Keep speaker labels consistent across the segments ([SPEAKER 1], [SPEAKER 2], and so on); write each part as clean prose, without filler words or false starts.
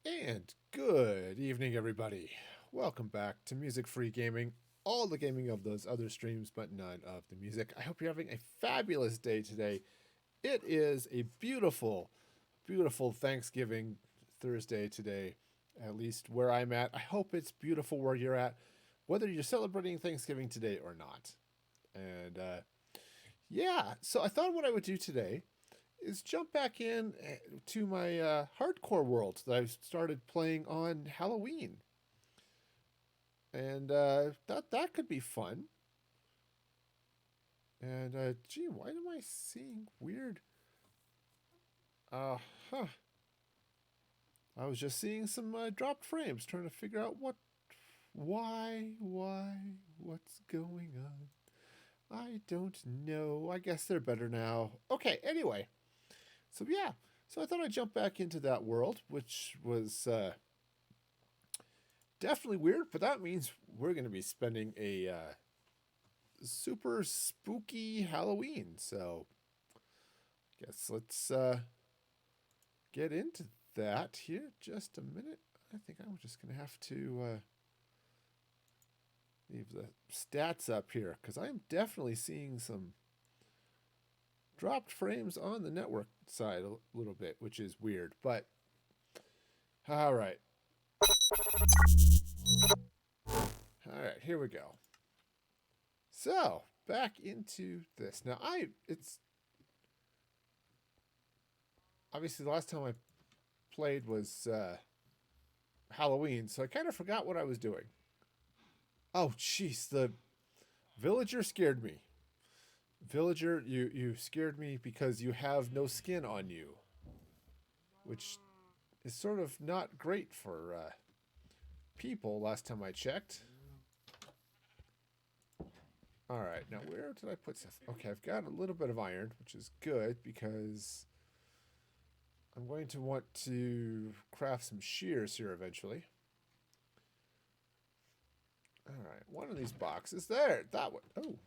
[SPEAKER 1] And good evening, everybody. Welcome back to Music Free Gaming. All the gaming of those other streams, but none of the music. I hope you're having a fabulous day today. It is a beautiful, beautiful Thanksgiving Thursday today, at least where I'm at. I hope it's beautiful where you're at, whether you're celebrating Thanksgiving today or not. And yeah, so I thought what I would do today is jump back in to my hardcore world that I started playing on Halloween, and that could be fun. And gee, why am I seeing weird? Huh. I was just seeing some dropped frames, trying to figure out what's going on. I don't know. I guess they're better now. Okay. Anyway, so yeah, so I thought I'd jump back into that world, which was definitely weird, but that means we're going to be spending a super spooky Halloween. So, I guess let's get into that here. Just a minute. I think I'm just going to have to leave the stats up here because I'm definitely seeing some dropped frames on the network side a little bit, which is weird. But, all right. All right, here we go. So, back into this. Now, it's obviously the last time I played was Halloween, so I kind of forgot what I was doing. Oh, jeez, the villager scared me. Villager, you scared me because you have no skin on you, which is sort of not great for people. Last time I checked. All right, now where did I put stuff? Okay, I've got a little bit of iron, which is good because I'm going to want to craft some shears here eventually. All right, one of these boxes there. That one. Oh,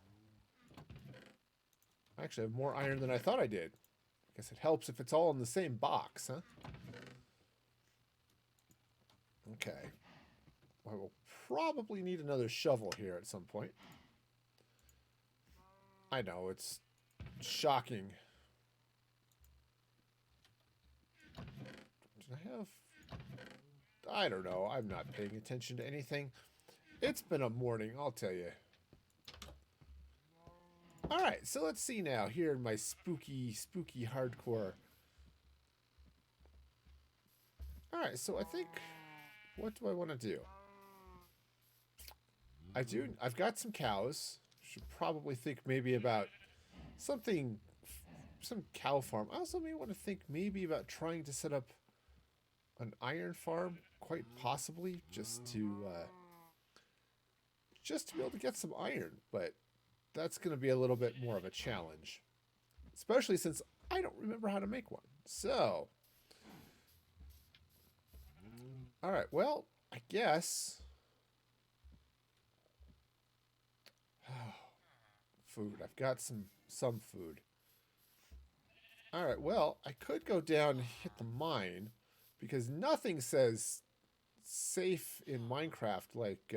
[SPEAKER 1] I actually have more iron than I thought I did. I guess it helps if it's all in the same box, huh? Okay. I will probably need another shovel here at some point. I know, it's shocking. Did I have... I don't know. I'm not paying attention to anything. It's been a morning, I'll tell you. Alright, so let's see now. Here in my spooky hardcore. Alright, so I think... What do I want to do? I've got some cows. Should probably think maybe about something... Some cow farm. I also may want to think maybe about trying to set up an iron farm, quite possibly, just to be able to get some iron. But that's going to be a little bit more of a challenge, especially since I don't remember how to make one. So, all right. Well, I guess food. I've got some food. All right. Well, I could go down and hit the mine because nothing says safe in Minecraft like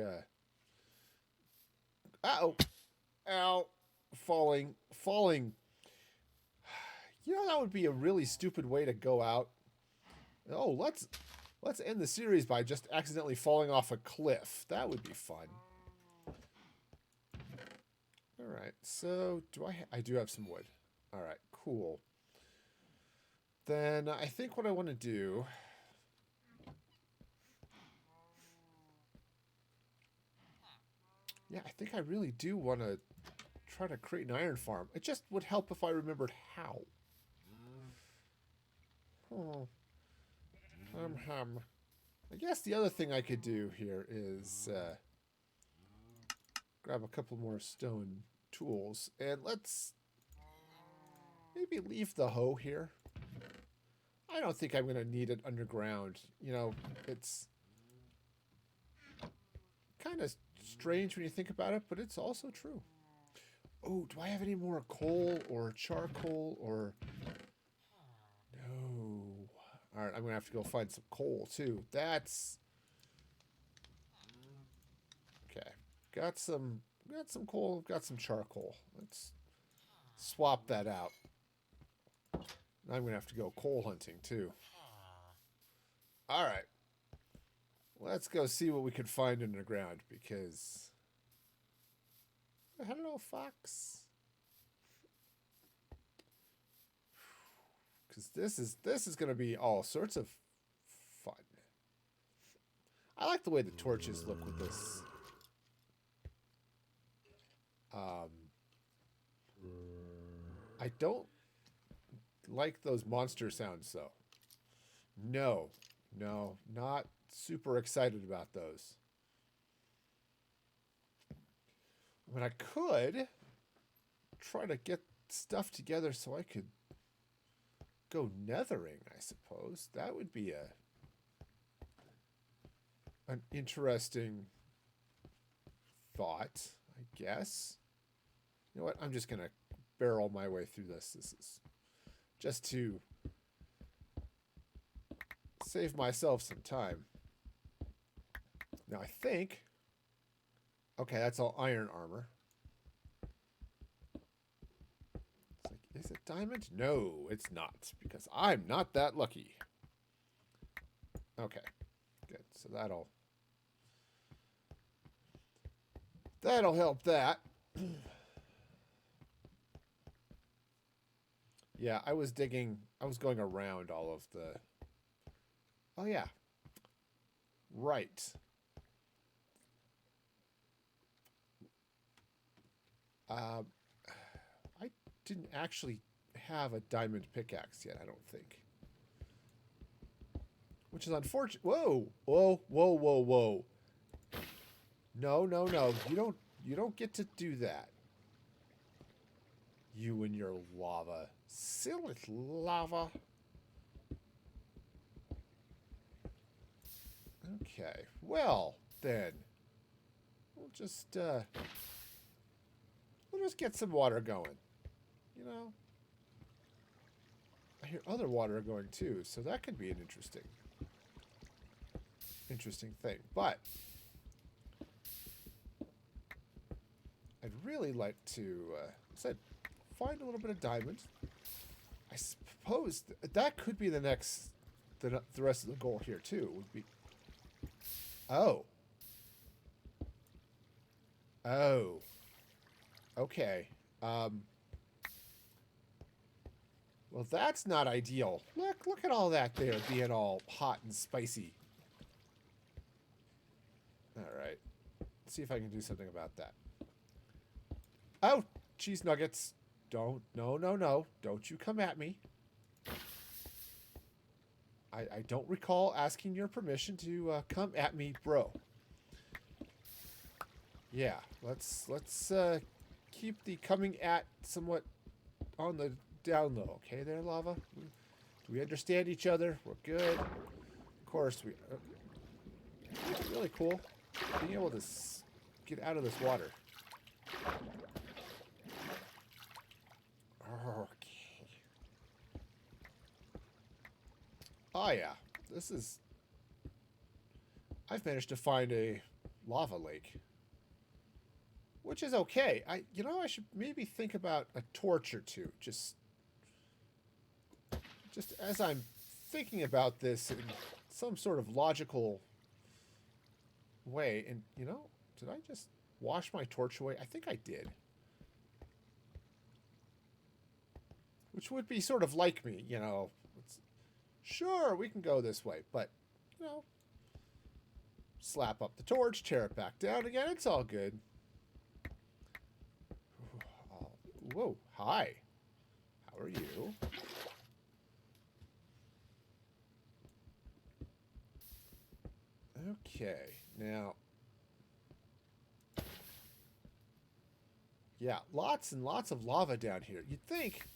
[SPEAKER 1] uh-oh. Ow. Falling. You know that would be a really stupid way to go out. Oh, let's end the series by just accidentally falling off a cliff. That would be fun. All right. So, I do have some wood. All right, cool. Then I think what I want to do... Yeah, I think I really do want to try to create an iron farm. It just would help if I remembered how. Oh. I guess the other thing I could do here is grab a couple more stone tools. And let's maybe leave the hoe here. I don't think I'm going to need it underground. You know, it's kind of strange when you think about it, but it's also true. Oh, do I have any more coal or charcoal or... No. All right, I'm gonna have to go find some coal too. That's okay. Got some coal. Got some charcoal. Let's swap that out. I'm gonna have to go coal hunting too. All right, let's go see what we can find underground because. Hello, fox. Because this is gonna be all sorts of fun. I like the way the torches look with this. I don't like those monster sounds though. No, not super excited about those. But I could try to get stuff together so I could go nethering, I suppose. That would be an interesting thought, I guess. You know what? I'm just going to barrel my way through this. This is just to save myself some time. Now, I think... Okay, that's all iron armor. It's like, is it diamond? No, it's not, because I'm not that lucky. Okay, good. So that'll help that. Yeah, I was going around all of the... Oh, yeah. Right. I didn't actually have a diamond pickaxe yet, I don't think. Which is unfortunate. Whoa! Whoa, whoa, whoa, whoa. No, no, no. You don't get to do that. You and your lava. Silly lava. Okay. Well, then. We'll just get some water going. You know? I hear other water going too, so that could be an interesting thing. But I'd really like to find a little bit of diamond. I suppose that could be the rest of the goal here too. Would be. Oh. Oh. Okay. Well, that's not ideal. Look at all that there being all hot and spicy. All right. Let's see if I can do something about that. Oh, cheese nuggets. No. Don't you come at me. I don't recall asking your permission to come at me, bro. Yeah, let's keep the coming at somewhat on the down low. Okay, there, lava. Do we understand each other? We're good. Of course, we. It's really cool being able to get out of this water. Okay. Oh yeah, this is. I've managed to find a lava lake. Which is okay. I should maybe think about a torch or two. Just as I'm thinking about this in some sort of logical way. And, did I just wash my torch away? I think I did. Which would be sort of like me, sure, we can go this way. But, slap up the torch, tear it back down again. It's all good. Whoa, hi. How are you? Okay, now. Yeah, lots and lots of lava down here. You'd think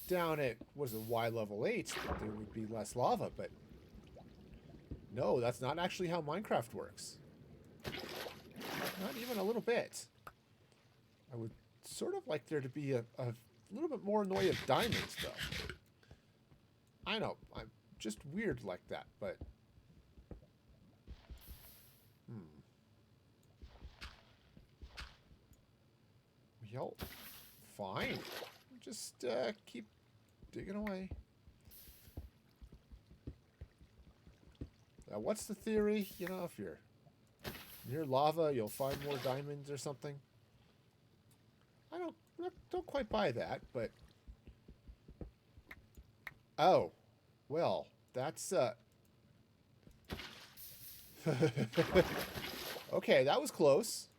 [SPEAKER 1] down at, was it Y level 8, that there would be less lava, but no, that's not actually how Minecraft works. Not even a little bit. I would sort of like there to be a little bit more in the way of diamonds, though. I know, I'm just weird like that, but... Yo, fine. Just keep digging away. Now, what's the theory? You know, if you're near lava, you'll find more diamonds or something. I don't quite buy that, but... Oh. Well, that's, Okay, that was close.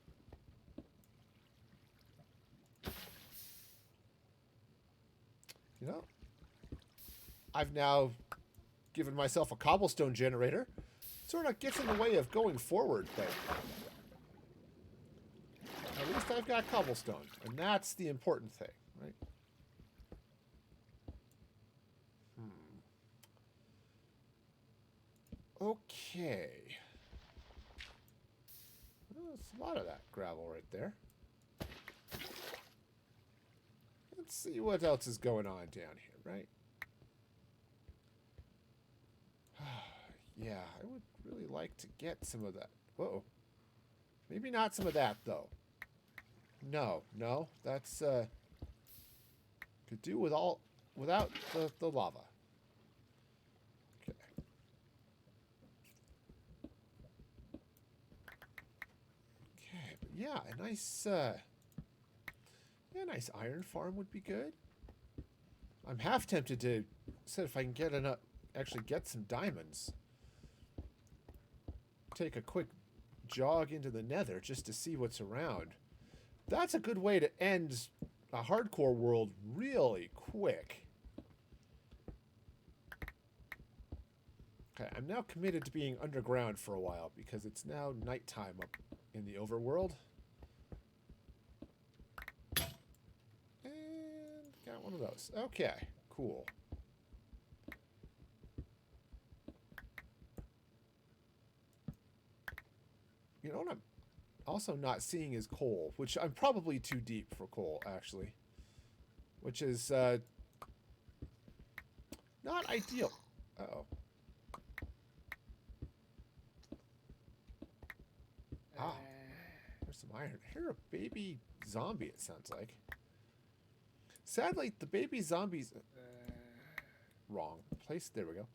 [SPEAKER 1] You know, I've now given myself a cobblestone generator. Sort of gets in the way of going forward, but at least I've got cobblestone, and that's the important thing, right? Okay. Well, that's a lot of that gravel right there. Let's see what else is going on down here, right? Yeah, I would really like to get some of that. Whoa. Maybe not some of that, though. No, that's, could do with all, without the lava. Okay. Okay, but yeah, a nice iron farm would be good. I'm half tempted to, said if I can get enough, actually get some diamonds, take a quick jog into the nether just to see what's around. That's a good way to end a hardcore world really quick. Okay, I'm now committed to being underground for a while because it's now nighttime up in the overworld. And got one of those. Okay, cool. You know what I'm also not seeing is coal, which I'm probably too deep for coal, actually. Which is, not ideal. Uh-oh. Ah. There's some iron. I hear a baby zombie, it sounds like. Sadly, the baby zombies... wrong place. There we go.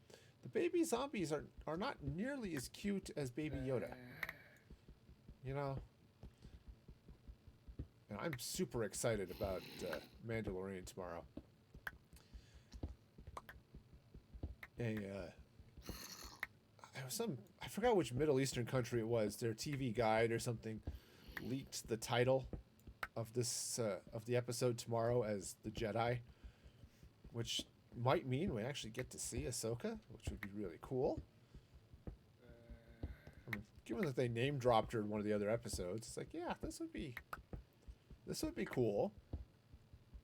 [SPEAKER 1] The baby zombies are not nearly as cute as Baby Yoda. You know? And I'm super excited about Mandalorian tomorrow. I forgot which Middle Eastern country it was. Their TV guide or something leaked the title of this of the episode tomorrow as the Jedi, which might mean we actually get to see Ahsoka, which would be really cool. I mean, given that they name dropped her in one of the other episodes, it's like, yeah, this would be cool.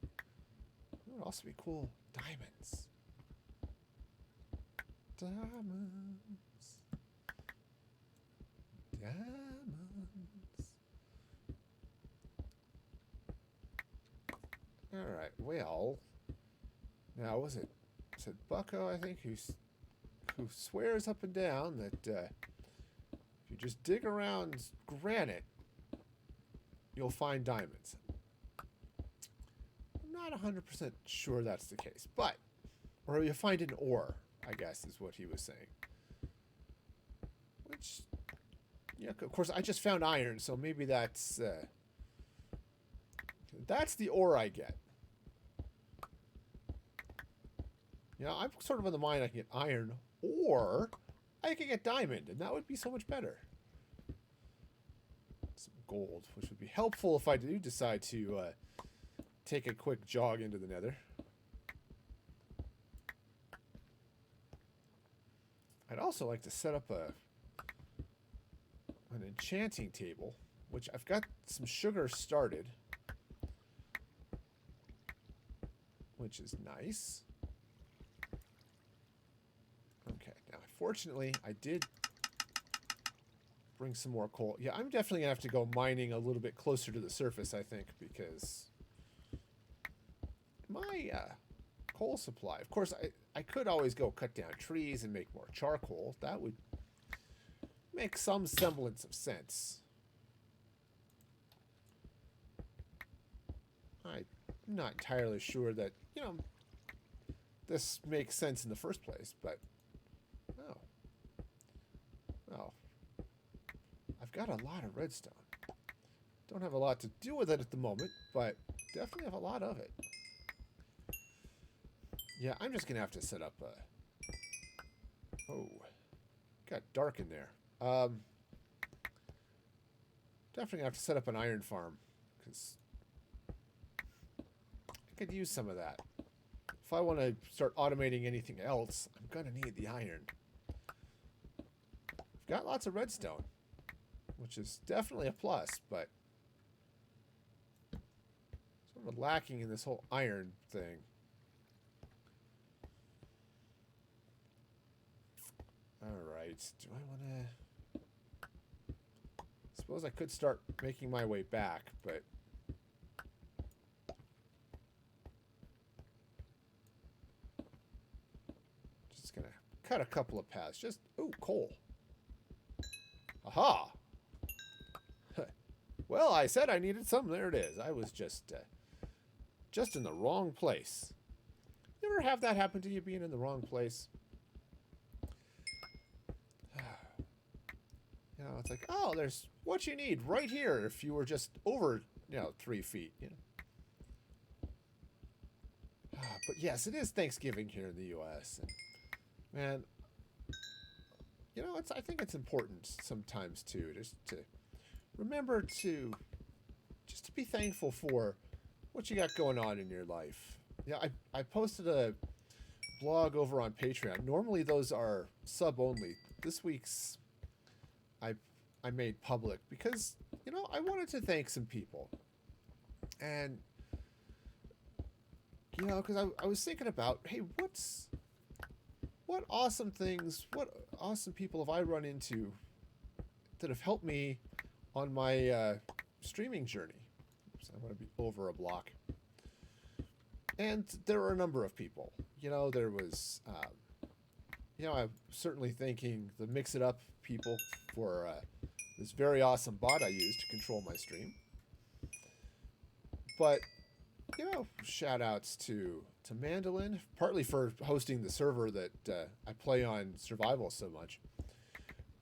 [SPEAKER 1] It would also be cool. Diamonds. Diamonds. Diamonds. Alright, well. Now, was it Bucko, I think, who swears up and down that if you just dig around granite, you'll find diamonds. I'm not 100% sure that's the case, but, or you'll find an ore, I guess, is what he was saying. Which, yeah, of course, I just found iron, so maybe that's the ore I get. You know, I'm sort of on the mind I can get iron, or I can get diamond, and that would be so much better. Some gold, which would be helpful if I do decide to take a quick jog into the nether. I'd also like to set up an enchanting table, which I've got some sugar started, which is nice. Okay, now fortunately I did bring some more coal. Yeah, I'm definitely gonna have to go mining a little bit closer to the surface, I think, because my coal supply. Of course, I could always go cut down trees and make more charcoal. That would make some semblance of sense. I'm not entirely sure that, you know, this makes sense in the first place, but oh. Well, I've got a lot of redstone. Don't have a lot to do with it at the moment, but definitely have a lot of it. Yeah, I'm just going to have to set up a... Oh, got dark in there. Definitely have to set up an iron farm, because I could use some of that. If I want to start automating anything else, I'm going to need the iron. I've got lots of redstone, which is definitely a plus, but sort of lacking in this whole iron thing. Alright, do I want to... Suppose I could start making my way back, but... Just gonna cut a couple of paths. Just... Ooh, coal. Aha! Well, I said I needed some. There it is. I was just in the wrong place. You ever have that happen to you, being in the wrong place? You know, it's like, oh, there's what you need right here if you were just over, 3 feet, But yes, it is Thanksgiving here in the U.S. And, man, I think it's important sometimes, too, just to remember to be thankful for what you got going on in your life. Yeah, I posted a blog over on Patreon. Normally those are sub-only. This week's I made public because, I wanted to thank some people. And, because I was thinking about, hey, what awesome things, what awesome people have I run into that have helped me on my streaming journey. Oops, I want to be over a block. And there were a number of people. There was, I'm certainly thanking the Mix It Up people for this very awesome bot I use to control my stream. But, shout outs to Mandolin, partly for hosting the server that I play on Survival so much.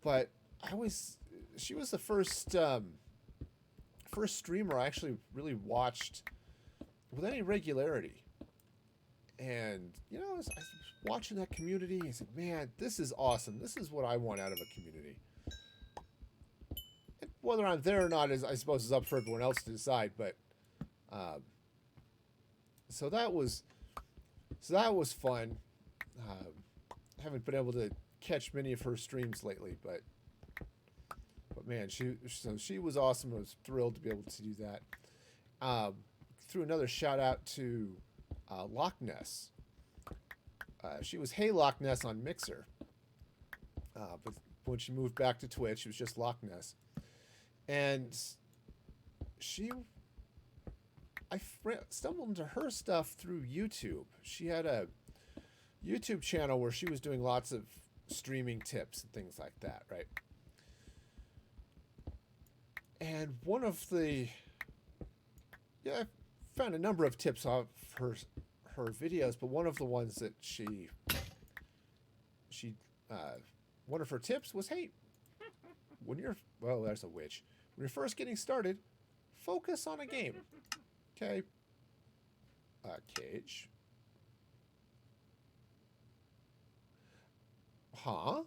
[SPEAKER 1] But she was the first streamer I actually really watched with any regularity. And, I was watching that community and said, man, this is awesome. This is what I want out of a community. And whether I'm there or not, I suppose, is up for everyone else to decide. But, so that was fun. Haven't been able to catch many of her streams lately, but man, she was awesome. I was thrilled to be able to do that. Threw another shout out to Loch Ness. She was Hey Loch Ness on Mixer, but when she moved back to Twitch, it was just Loch Ness. And I stumbled into her stuff through YouTube. She had a YouTube channel where she was doing lots of streaming tips and things like that, right? And one of the... Yeah, I found a number of tips off her videos, but one of the ones that one of her tips was, hey, well, there's a witch. When you're first getting started, focus on a game. Okay. Cage. Huh?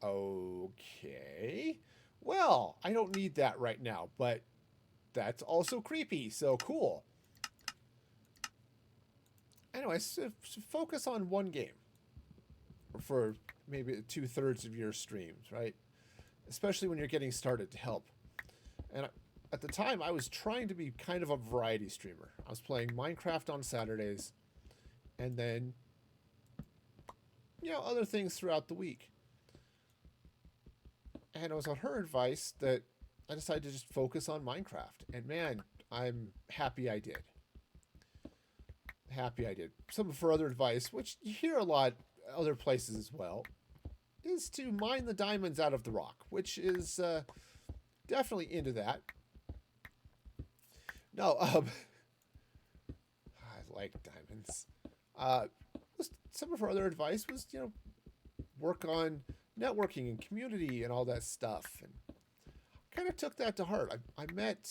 [SPEAKER 1] Okay. Well, I don't need that right now, but that's also creepy, so cool. Anyway, so focus on one game for maybe 2/3 of your streams, right? Especially when you're getting started, to help. And at the time, I was trying to be kind of a variety streamer. I was playing Minecraft on Saturdays, and then, other things throughout the week. And it was on her advice that I decided to just focus on Minecraft. And man, I'm happy I did. happy I did. Some of her other advice, which you hear a lot other places as well, is to mine the diamonds out of the rock, which is definitely into that. No, I like diamonds. Uh, some of her other advice was, work on networking and community and all that stuff, and kind of took that to heart. I've met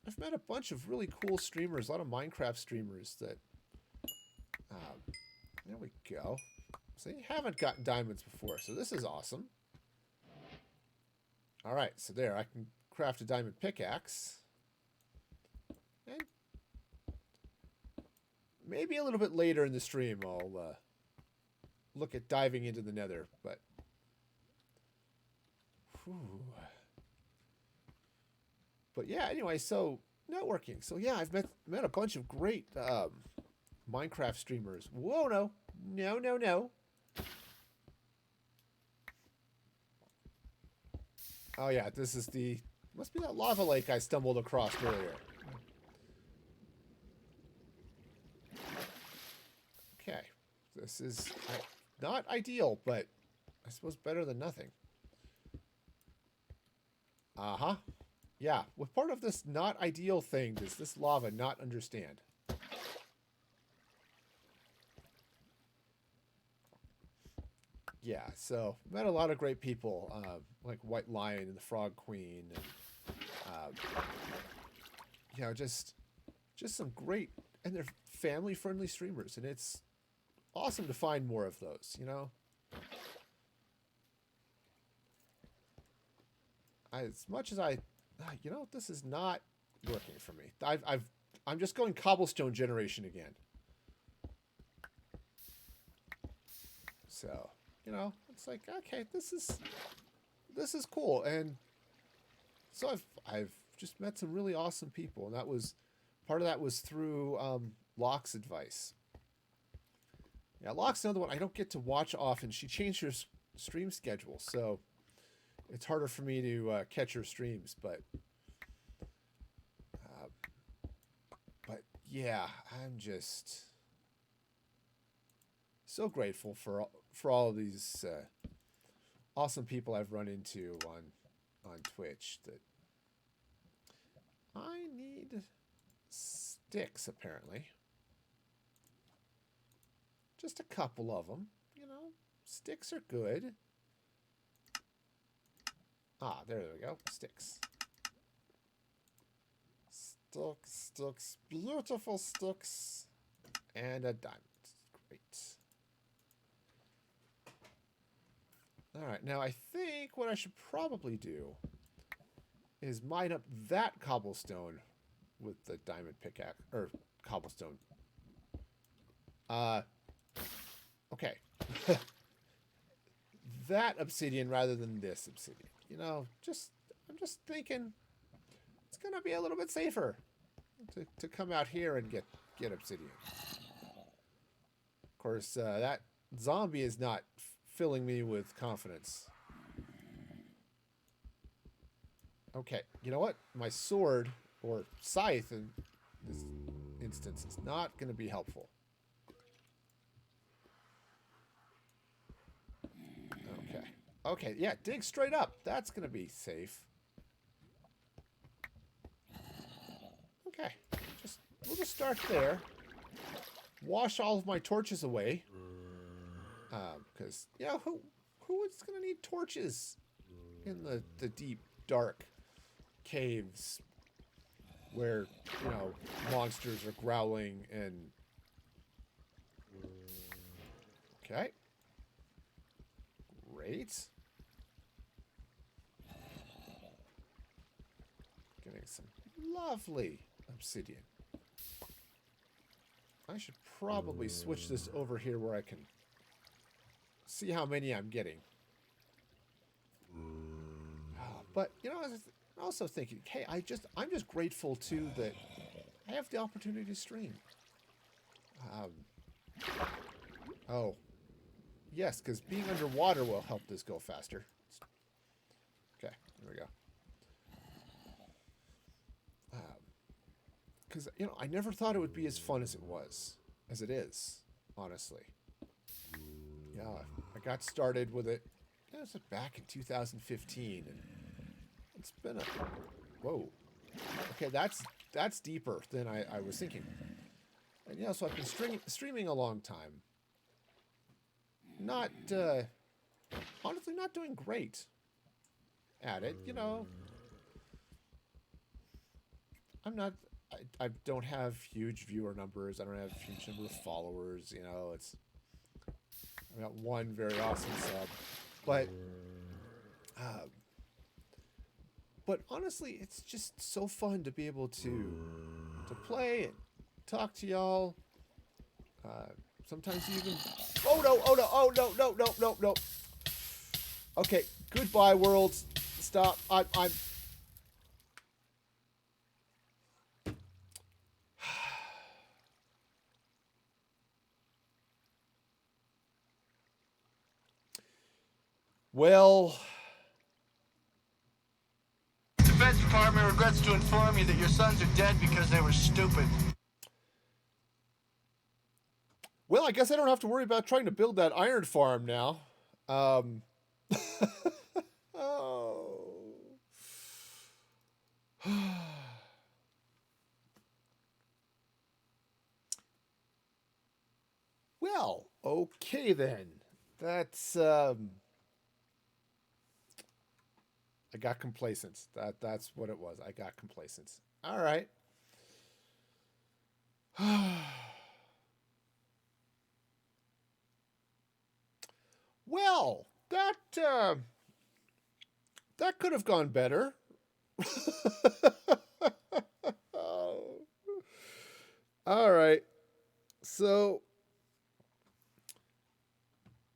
[SPEAKER 1] a bunch of really cool streamers, a lot of Minecraft streamers that. There we go. So you haven't gotten diamonds before, so this is awesome. All right, so there, I can craft a diamond pickaxe. And maybe a little bit later in the stream, I'll look at diving into the nether, but... Whew. But yeah, anyway, so networking. So yeah, I've met a bunch of great Minecraft streamers. Whoa, no. No, no, no. Oh yeah, this is the... Must be that lava lake I stumbled across earlier. Okay. This is not ideal, but I suppose better than nothing. Uh-huh. Yeah, what part of this not ideal thing does this lava not understand? Yeah, so met a lot of great people, like White Lion and the Frog Queen, and just some great, and they're family-friendly streamers, and it's awesome to find more of those. As much as this is not working for me. I'm just going cobblestone generation again. So. It's like, okay, this is cool, and so I've just met some really awesome people, and part of that was through Locke's advice. Yeah, Locke's another one I don't get to watch often. She changed her stream schedule, so it's harder for me to catch her streams, but yeah, I'm just so grateful for all of these awesome people I've run into on Twitch. That I need sticks, apparently. Just a couple of them. Sticks are good. Ah, there we go. Sticks. Sticks. Beautiful sticks. And a diamond. Great. Alright, now I think what I should probably do is mine up that cobblestone with the diamond pickaxe, or cobblestone. Okay. That obsidian rather than this obsidian. I'm just thinking it's gonna be a little bit safer to come out here and get obsidian. Of course, that zombie is not filling me with confidence. Okay, you know what? My sword, or scythe in this instance, is not going to be helpful. Okay. Okay, yeah, dig straight up. That's going to be safe. Okay, we'll just start there. Wash all of my torches away. Because, who is going to need torches in the deep, dark caves where, monsters are growling and... Okay. Great. Getting some lovely obsidian. I should probably switch this over here where I can see how many I'm getting. But, I was also thinking, hey, I'm just grateful, too, that I have the opportunity to stream. Oh. Yes, because being underwater will help this go faster. Okay, there we go. Because, I never thought it would be as fun as it was. as it is, honestly. Yeah, I got started with it. Yeah, it was back in 2015, and it's been a whoa. Okay, that's deeper than I was thinking. And yeah, so I've been streaming a long time. Not honestly, not doing great at it. You know, I'm not. I don't have huge viewer numbers. I don't have a huge number of followers. You know, it's I got one very awesome sub, but uh, but honestly, it's just so fun to be able to play and talk to y'all. Sometimes you even oh no oh no oh no no no no no. Okay, goodbye worlds. Stop. I'm well.
[SPEAKER 2] Defense Department regrets to inform you that your sons are dead because they were stupid.
[SPEAKER 1] Well, I guess I don't have to worry about trying to build that iron farm now. Oh. Well, okay then. That's I got complacent. That's what it was. I got complacent. All right. Well, that could have gone better. Oh. All right. So,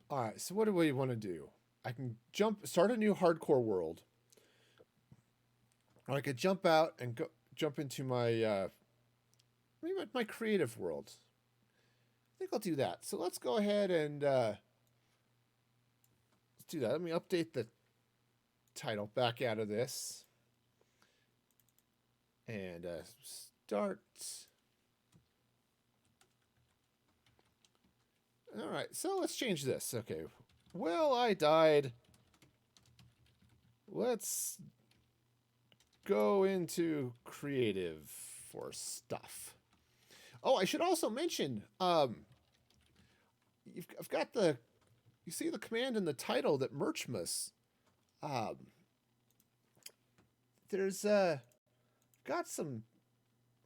[SPEAKER 1] all right. So, what do we want to do? I can start a new hardcore world, or I could jump out and jump into my maybe my creative world. I think I'll do that. So let's go ahead and let's do that. Let me update the title back out of this and start. All right, so let's change this. Okay. Well, I died. Let's go into creative for stuff. Oh, I should also mention, I've got you see the command in the title that Merchmas, there's, got some,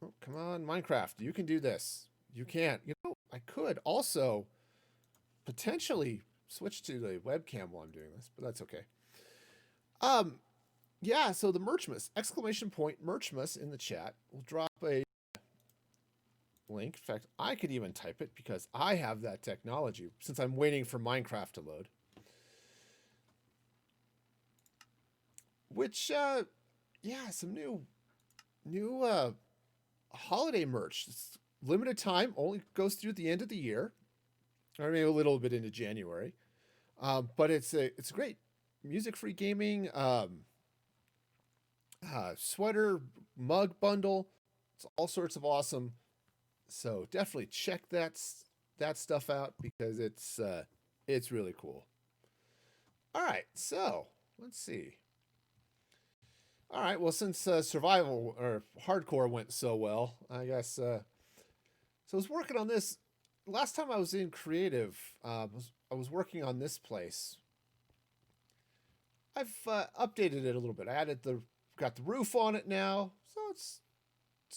[SPEAKER 1] oh, come on, Minecraft, you can do this. You can't, you know, I could also potentially switch to the webcam while I'm doing this, but that's okay. Yeah, so the Merchmas, exclamation point Merchmas in the chat. We'll drop a link. In fact, I could even type it because I have that technology since I'm waiting for Minecraft to load. Which, yeah, some new holiday merch. It's limited time, only goes through the end of the year, or maybe a little bit into January. But it's great music-free gaming sweater mug bundle. It's all sorts of awesome. So definitely check that stuff out because it's really cool. All right, so let's see. All right, well, since survival or hardcore went so well, I guess. So I was working on this. Last time I was in creative, I was working on this place. I've updated it a little bit. I added got the roof on it now, so it's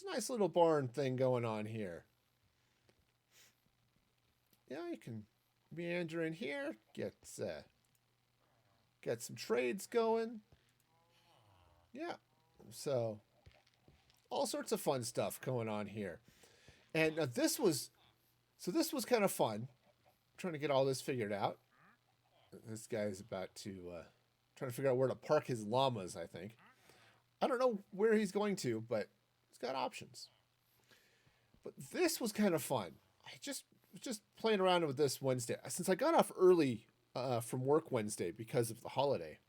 [SPEAKER 1] a nice little barn thing going on here. Yeah, you can meander in here, get some trades going. Yeah, so all sorts of fun stuff going on here. And this was kind of fun, trying to get all this figured out. This guy's about to trying to figure out where to park his llamas, I think. I don't know where he's going to, but he's got options. But this was kind of fun. I just playing around with this Wednesday since I got off early from work Wednesday because of the holiday.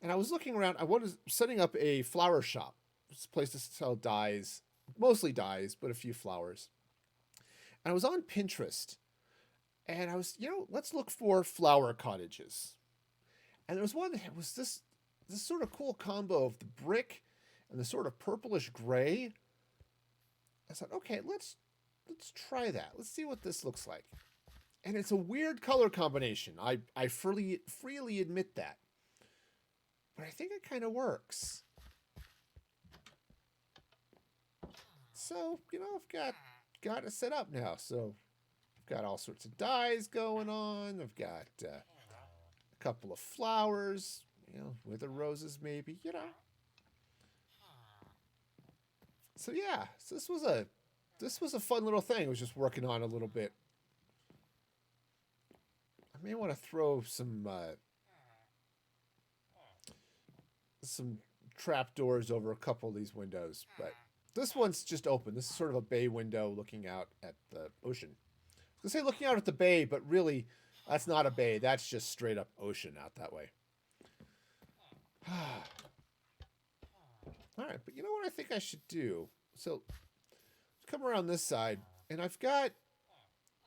[SPEAKER 1] And I was looking around. I was setting up a flower shop. It's a place to sell dyes, mostly dyes, but a few flowers. And I was on Pinterest, and I was, let's look for flower cottages. And there was one that was this sort of cool combo of the brick and the sort of purplish gray. I thought, okay, let's try that. Let's see what this looks like. And it's a weird color combination. I freely admit that. But I think it kind of works. So, I've got it set up now. So, I've got all sorts of dyes going on. I've got a couple of flowers, wither roses maybe, So yeah, so this was a fun little thing. I was just working on a little bit. I may want to throw some trapdoors over a couple of these windows, but this one's just open. This is sort of a bay window looking out at the ocean. I was going to say looking out at the bay, but really, that's not a bay. That's just straight up ocean out that way. All right, but you know what I think I should do? So, come around this side, and I've got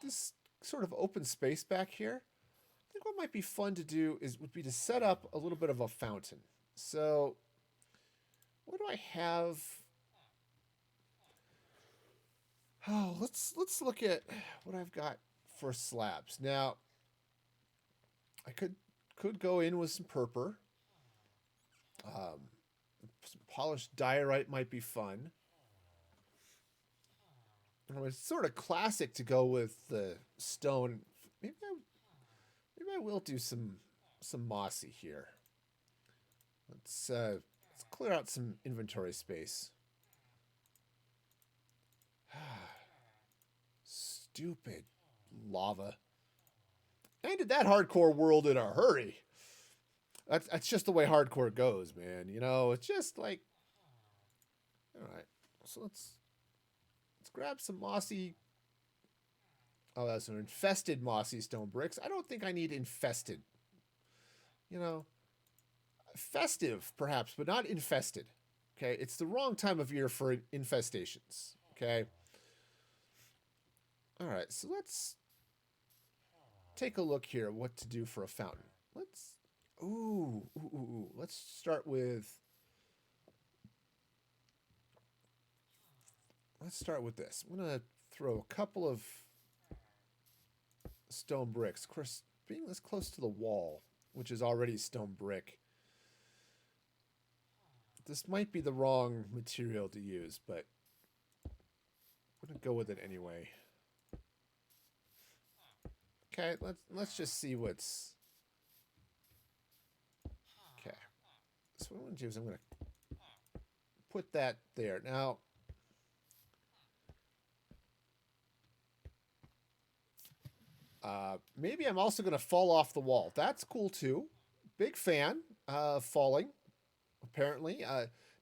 [SPEAKER 1] this sort of open space back here. I think what might be fun to do would be to set up a little bit of a fountain. So, what do I have? Oh, let's look at what I've got for slabs. Now, I could go in with some purpur. Some polished diorite might be fun. And it's sort of classic to go with the stone. Maybe I will do some mossy here. Let's clear out some inventory space. Stupid lava. Ended that hardcore world in a hurry. That's just the way hardcore goes, man. It's just like, all right. So let's grab some mossy. Oh, that's an infested mossy stone bricks. I don't think I need infested. Festive perhaps, but not infested. Okay, it's the wrong time of year for infestations. Okay. All right, so let's take a look here. What to do for a fountain? Let's start with. Let's start with this. I'm gonna throw a couple of stone bricks. Of course, being this close to the wall, which is already stone brick, this might be the wrong material to use, but I'm gonna go with it anyway. Okay, let's just see what's. Okay, so what I'm gonna do is I'm gonna put that there now. Maybe I'm also going to fall off the wall. That's cool too. Big fan of falling, apparently.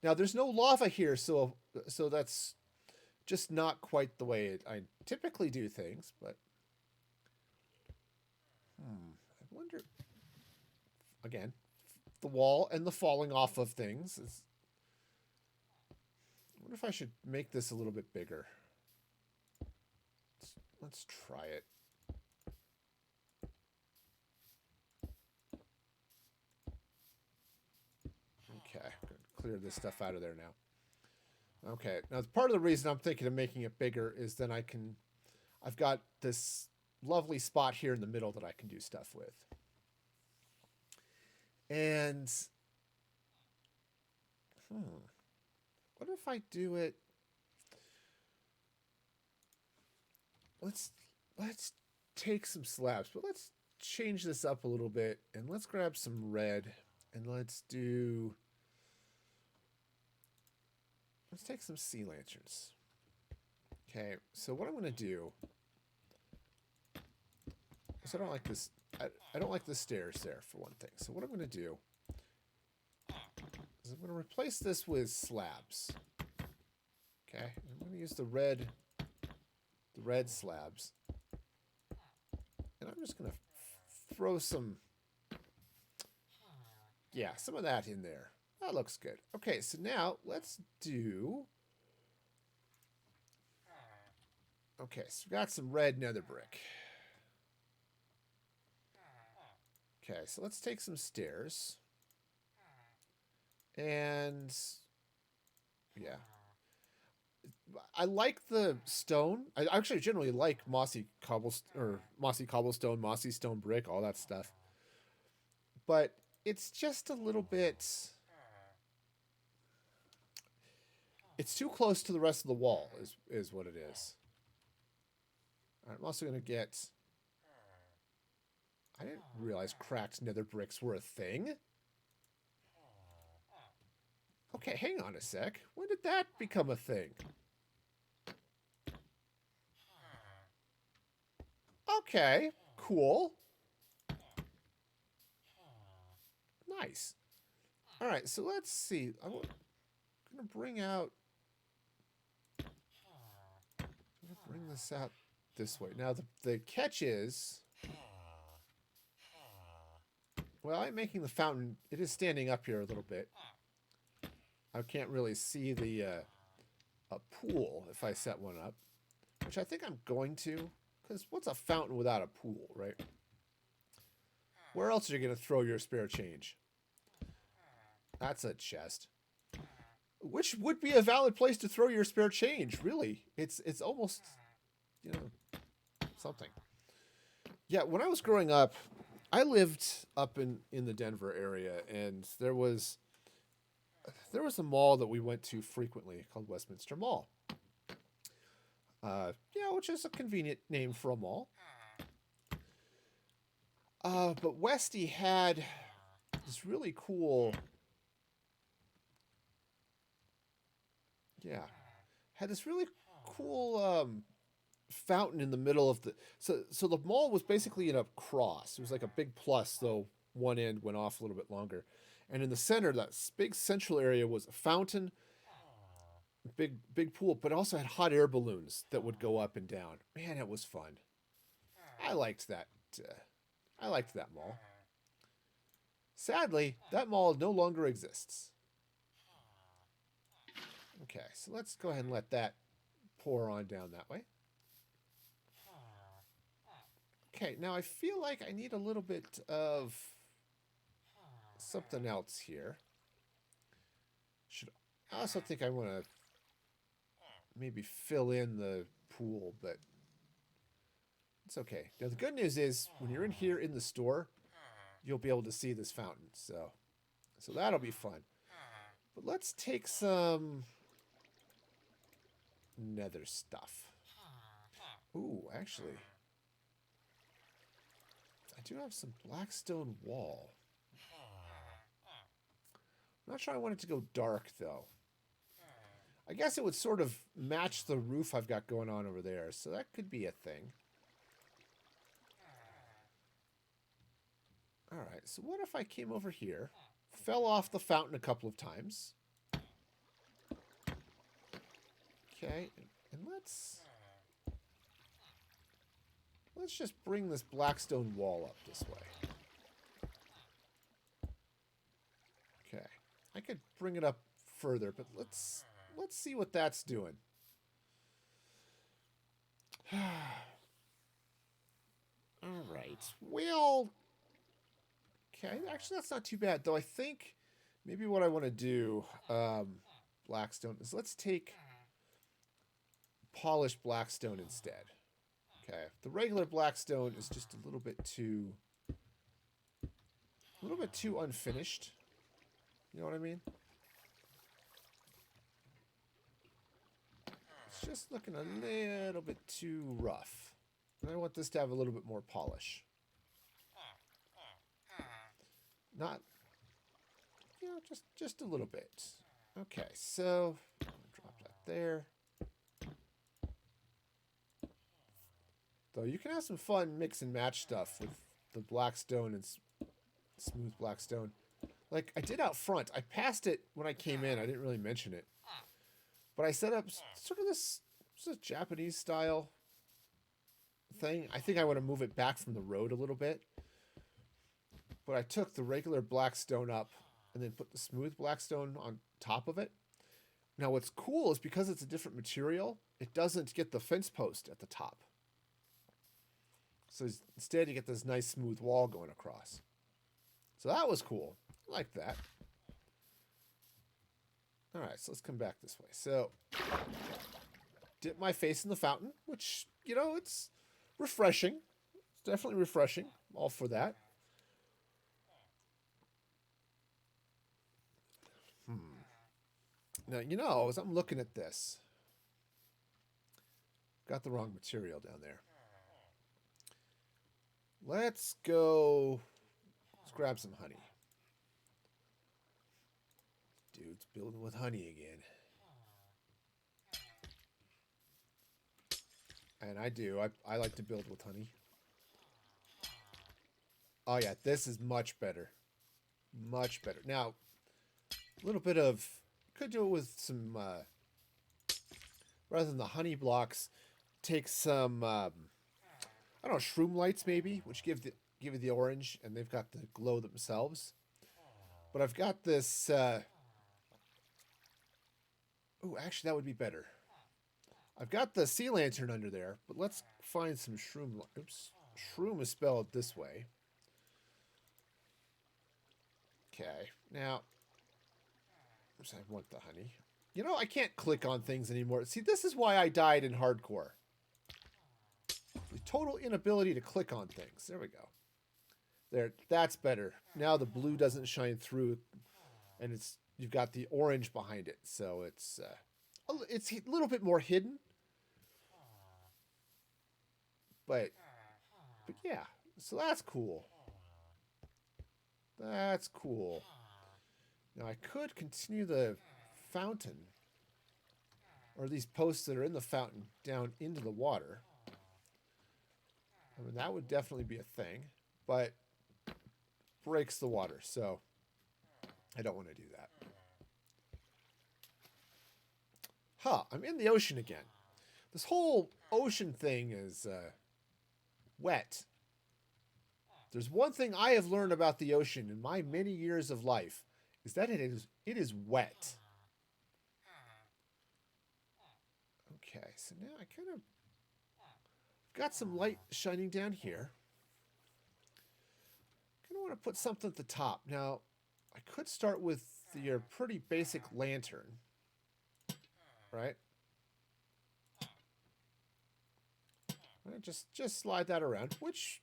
[SPEAKER 1] Now, there's no lava here, so that's just not quite the way I typically do things. But I wonder, again, the wall and the falling off of things. I wonder if I should make this a little bit bigger. Let's try it. Okay, I'm going to clear this stuff out of there now. Okay, now part of the reason I'm thinking of making it bigger is then I've got this lovely spot here in the middle that I can do stuff with. And, what if I do it? Let's take some slabs, but let's change this up a little bit, and let's grab some red, and let's take some sea lanterns. Okay, so what I'm going to do is I don't like this. I don't like the stairs there, for one thing. So what I'm going to do is I'm going to replace this with slabs. Okay, I'm going to use the red slabs. And I'm just going to throw some of that in there. That looks good. Okay, so now let's do Okay, so we got some red nether brick. Okay, so let's take some stairs. And yeah. I like the stone. I actually generally like mossy cobblestone, mossy stone brick, all that stuff. But it's just a little bit. It's too close to the rest of the wall, is what it is. All right, I'm also gonna get. I didn't realize cracked nether bricks were a thing. Okay, hang on a sec. When did that become a thing? Okay, cool. Nice. All right, so let's see. I'm going to bring out... I'm going to bring this out this way. Now, the catch is... Well, I'm making the fountain... It is standing up here a little bit. I can't really see the a pool if I set one up. Which I think I'm going to. Because what's a fountain without a pool, right? Where else are you going to throw your spare change? That's a chest. Which would be a valid place to throw your spare change, really. It's almost, you know, something. Yeah, when I was growing up, I lived up in the Denver area, and there was a mall that we went to frequently called Westminster Mall. Yeah, which is a convenient name for a mall. But Westy had this really cool... Yeah. Had this really cool fountain in the middle of the... So the mall was basically in a cross. It was like a big plus, though one end went off a little bit longer. And in the center, that big central area was a fountain, big pool, but also had hot air balloons that would go up and down. Man, it was fun. I liked that. I liked that mall. Sadly, that mall no longer exists. Okay, so let's go ahead and let that pour on down that way. Okay, now I feel like I need a little bit of something else here. I also think I want to maybe fill in the pool, but it's okay. Now the good news is when you're in here in the store, you'll be able to see this fountain. So that'll be fun. But let's take some nether stuff. Ooh, actually, I do have some blackstone wall. I'm not sure I want it to go dark, though. I guess it would sort of match the roof I've got going on over there, so that could be a thing. Alright, so what if I came over here, fell off the fountain a couple of times. Okay, and let's just bring this blackstone wall up this way. Okay, I could bring it up further, but let's see what that's doing. All right. Well, okay. Actually, that's not too bad, though. I think maybe what I want to do, blackstone, is let's take polished blackstone instead. Okay. The regular blackstone is just a little bit too unfinished. You know what I mean? It's just looking a little bit too rough. And I want this to have a little bit more polish. Not, you know, just a little bit. Okay, so I'm gonna drop that there. Though you can have some fun mix and match stuff with the blackstone and smooth blackstone. Like I did out front. I passed it when I came in. I didn't really mention it. But I set up sort of this Japanese style thing. I think I want to move it back from the road a little bit. But I took the regular blackstone up and then put the smooth blackstone on top of it. Now what's cool is because it's a different material, it doesn't get the fence post at the top. So instead you get this nice smooth wall going across. So that was cool. I like that. All right, so let's come back this way. So dip my face in the fountain, which, you know, it's refreshing. It's definitely refreshing. I'm all for that. Now, you know, as I'm looking at this, got the wrong material down there. Let's grab some honey. Dude's building with honey again. And I do. I like to build with honey. Oh, yeah, this is much better. Much better. Now, a little bit of... Could do it with some... rather than the honey blocks, take some... I don't know, shroom lights maybe, which give it the orange, and they've got the glow themselves. But I've got this... Oh, actually, that would be better. I've got the sea lantern under there, but let's find some shroom... Oops. Shroom is spelled this way. Okay, now... I want the honey. You know, I can't click on things anymore. See, this is why I died in hardcore. The total inability to click on things. There we go. There, that's better. Now the blue doesn't shine through, and you've got the orange behind it, so it's a little bit more hidden. But yeah, so that's cool. That's cool. Now I could continue the fountain, or these posts that are in the fountain, down into the water. I mean, that would definitely be a thing, but breaks the water, so I don't want to do that. Huh, I'm in the ocean again. This whole ocean thing is wet. There's one thing I have learned about the ocean in my many years of life, is that it is wet. Okay, so now I kind of got some light shining down here. Kind of want to put something at the top. Now, I could start with your pretty basic lantern, right? Just slide that around, which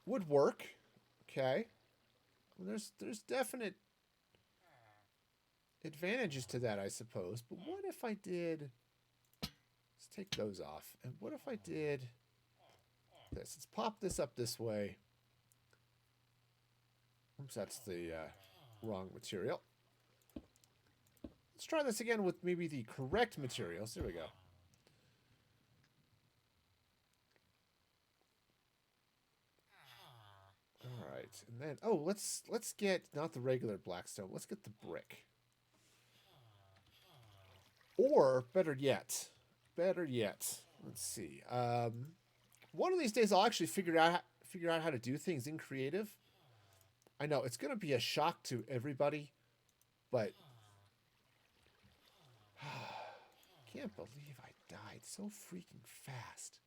[SPEAKER 1] would work. Okay, I mean, there's definite advantages to that, I suppose. But what if I did... Let's take those off. And what if I did this? Let's pop this up this way. Oops, that's the wrong material. Let's try this again with maybe the correct materials. There we go. All right, and then let's get not the regular blackstone. Let's get the brick. Or better yet, let's see. One of these days I'll actually figure out how to do things in creative. I know it's going to be a shock to everybody, but can't believe I died so freaking fast.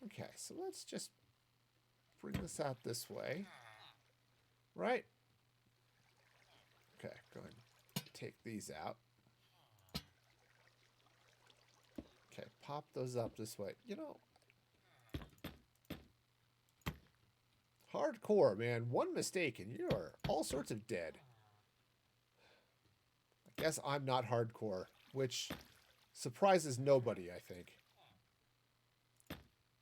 [SPEAKER 1] Okay, so let's just bring this out this way. Right? Okay, go ahead and take these out. Okay, pop those up this way. You know, hardcore, man. One mistake and you are all sorts of dead. I guess I'm not hardcore, which surprises nobody, I think.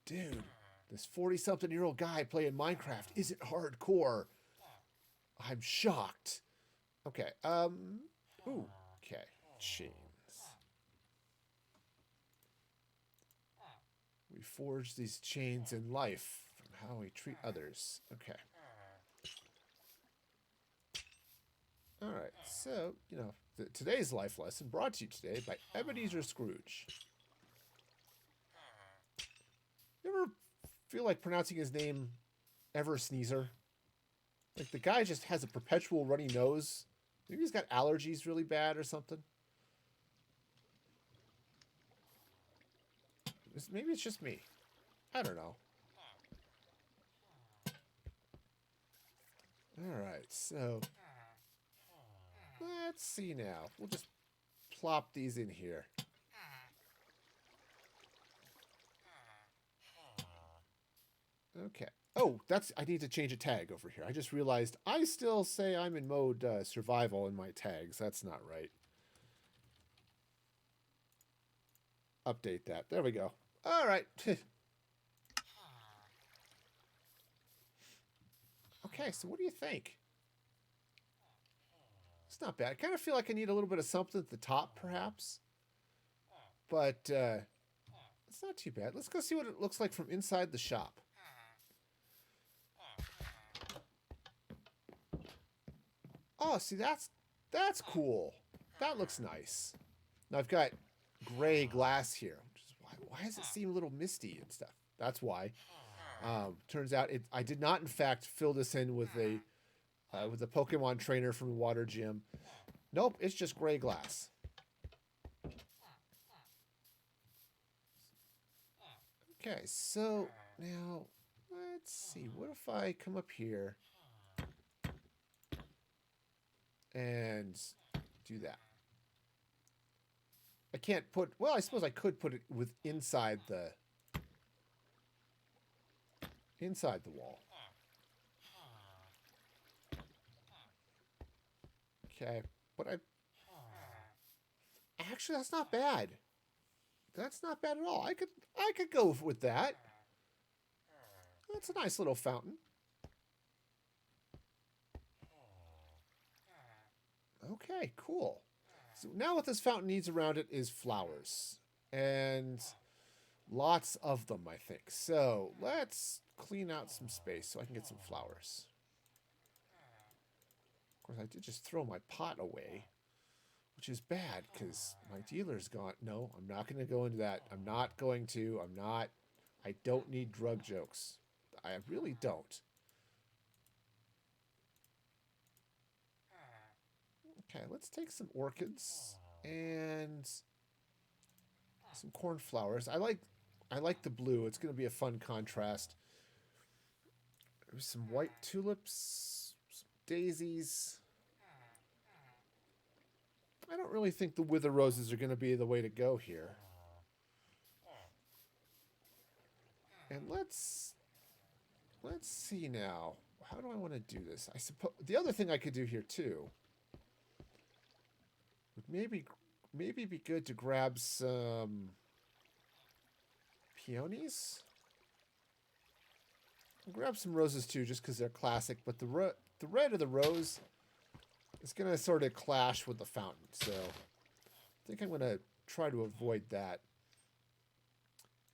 [SPEAKER 1] Dude, this 40-something-year-old guy playing Minecraft isn't hardcore. I'm shocked. Okay, ooh, okay, chains. We forge these chains in life from how we treat others. Okay. All right, so, you know, today's life lesson brought to you today by Ebenezer Scrooge. You ever feel like pronouncing his name Ever Sneezer? Like the guy just has a perpetual runny nose. Maybe he's got allergies really bad or something. Maybe it's just me. I don't know. Alright, so let's see now. We'll just plop these in here. Okay. Oh, I need to change a tag over here. I just realized I still say I'm in mode survival in my tags. That's not right. Update that. There we go. All right. Okay, so what do you think? It's not bad. I kind of feel like I need a little bit of something at the top, perhaps. But it's not too bad. Let's go see what it looks like from inside the shop. Oh, see, that's cool. That looks nice. Now I've got gray glass here, which is why does it seem a little misty and stuff? That's why. Turns out I did not, in fact, fill this in with a Pokemon trainer from the water gym. Nope, it's just gray glass. Okay, so now let's see. What if I come up here and do that? I can't put... Well, I suppose I could put it inside the wall. Okay, but actually, that's not bad. That's not bad at all. I could go with that. That's a nice little fountain. Okay, cool. So now what this fountain needs around it is flowers. And lots of them, I think. So let's clean out some space so I can get some flowers. Of course, I did just throw my pot away, which is bad because my dealer's gone. No, I'm not going to go into that. I'm not going to. I don't need drug jokes. I really don't. Okay, let's take some orchids and some cornflowers. I like the blue. It's going to be a fun contrast. There's some white tulips, some daisies. I don't really think the wither roses are going to be the way to go here. And let's see now. How do I want to do this? I suppose the other thing I could do here too would maybe be good to grab some peonies. I'll grab some roses too, just because they're classic. But the red of the rose is going to sort of clash with the fountain, so I think I'm going to try to avoid that.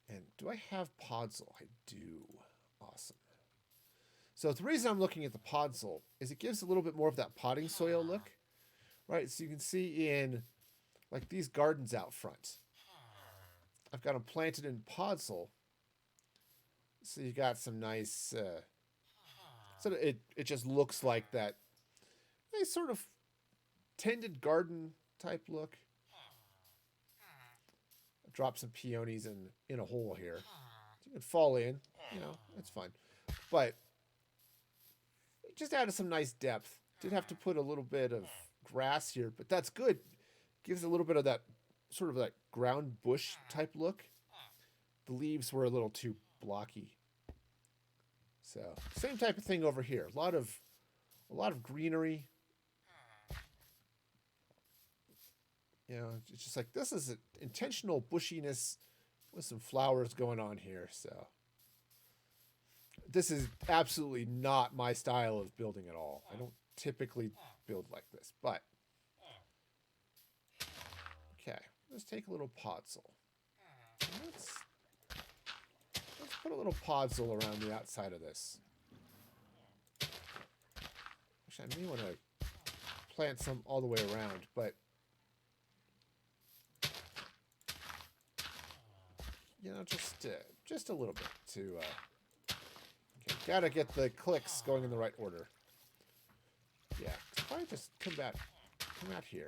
[SPEAKER 1] And do I have Podzol? I do. Awesome. So the reason I'm looking at the Podzol is it gives a little bit more of that potting soil look. Right, so you can see in, like, these gardens out front. I've got them planted in Podzol. So you got some nice, so it just looks like that nice sort of tended garden type look. Drop some peonies in a hole here. You can fall in, it's fine. But it just added some nice depth. Did have to put a little bit of grass here, but that's good. Gives a little bit of that sort of like ground bush type look. The leaves were a little too blocky. So same type of thing over here. A lot of greenery. It's just like this is an intentional bushiness with some flowers going on here. So this is absolutely not my style of building at all. I don't typically build like this, but okay, let's take a little Podzol. Let's put a little Podzol around the outside of this. Actually, I may want to plant some all the way around, but just a little bit to okay, gotta get the clicks going in the right order. I just come out here?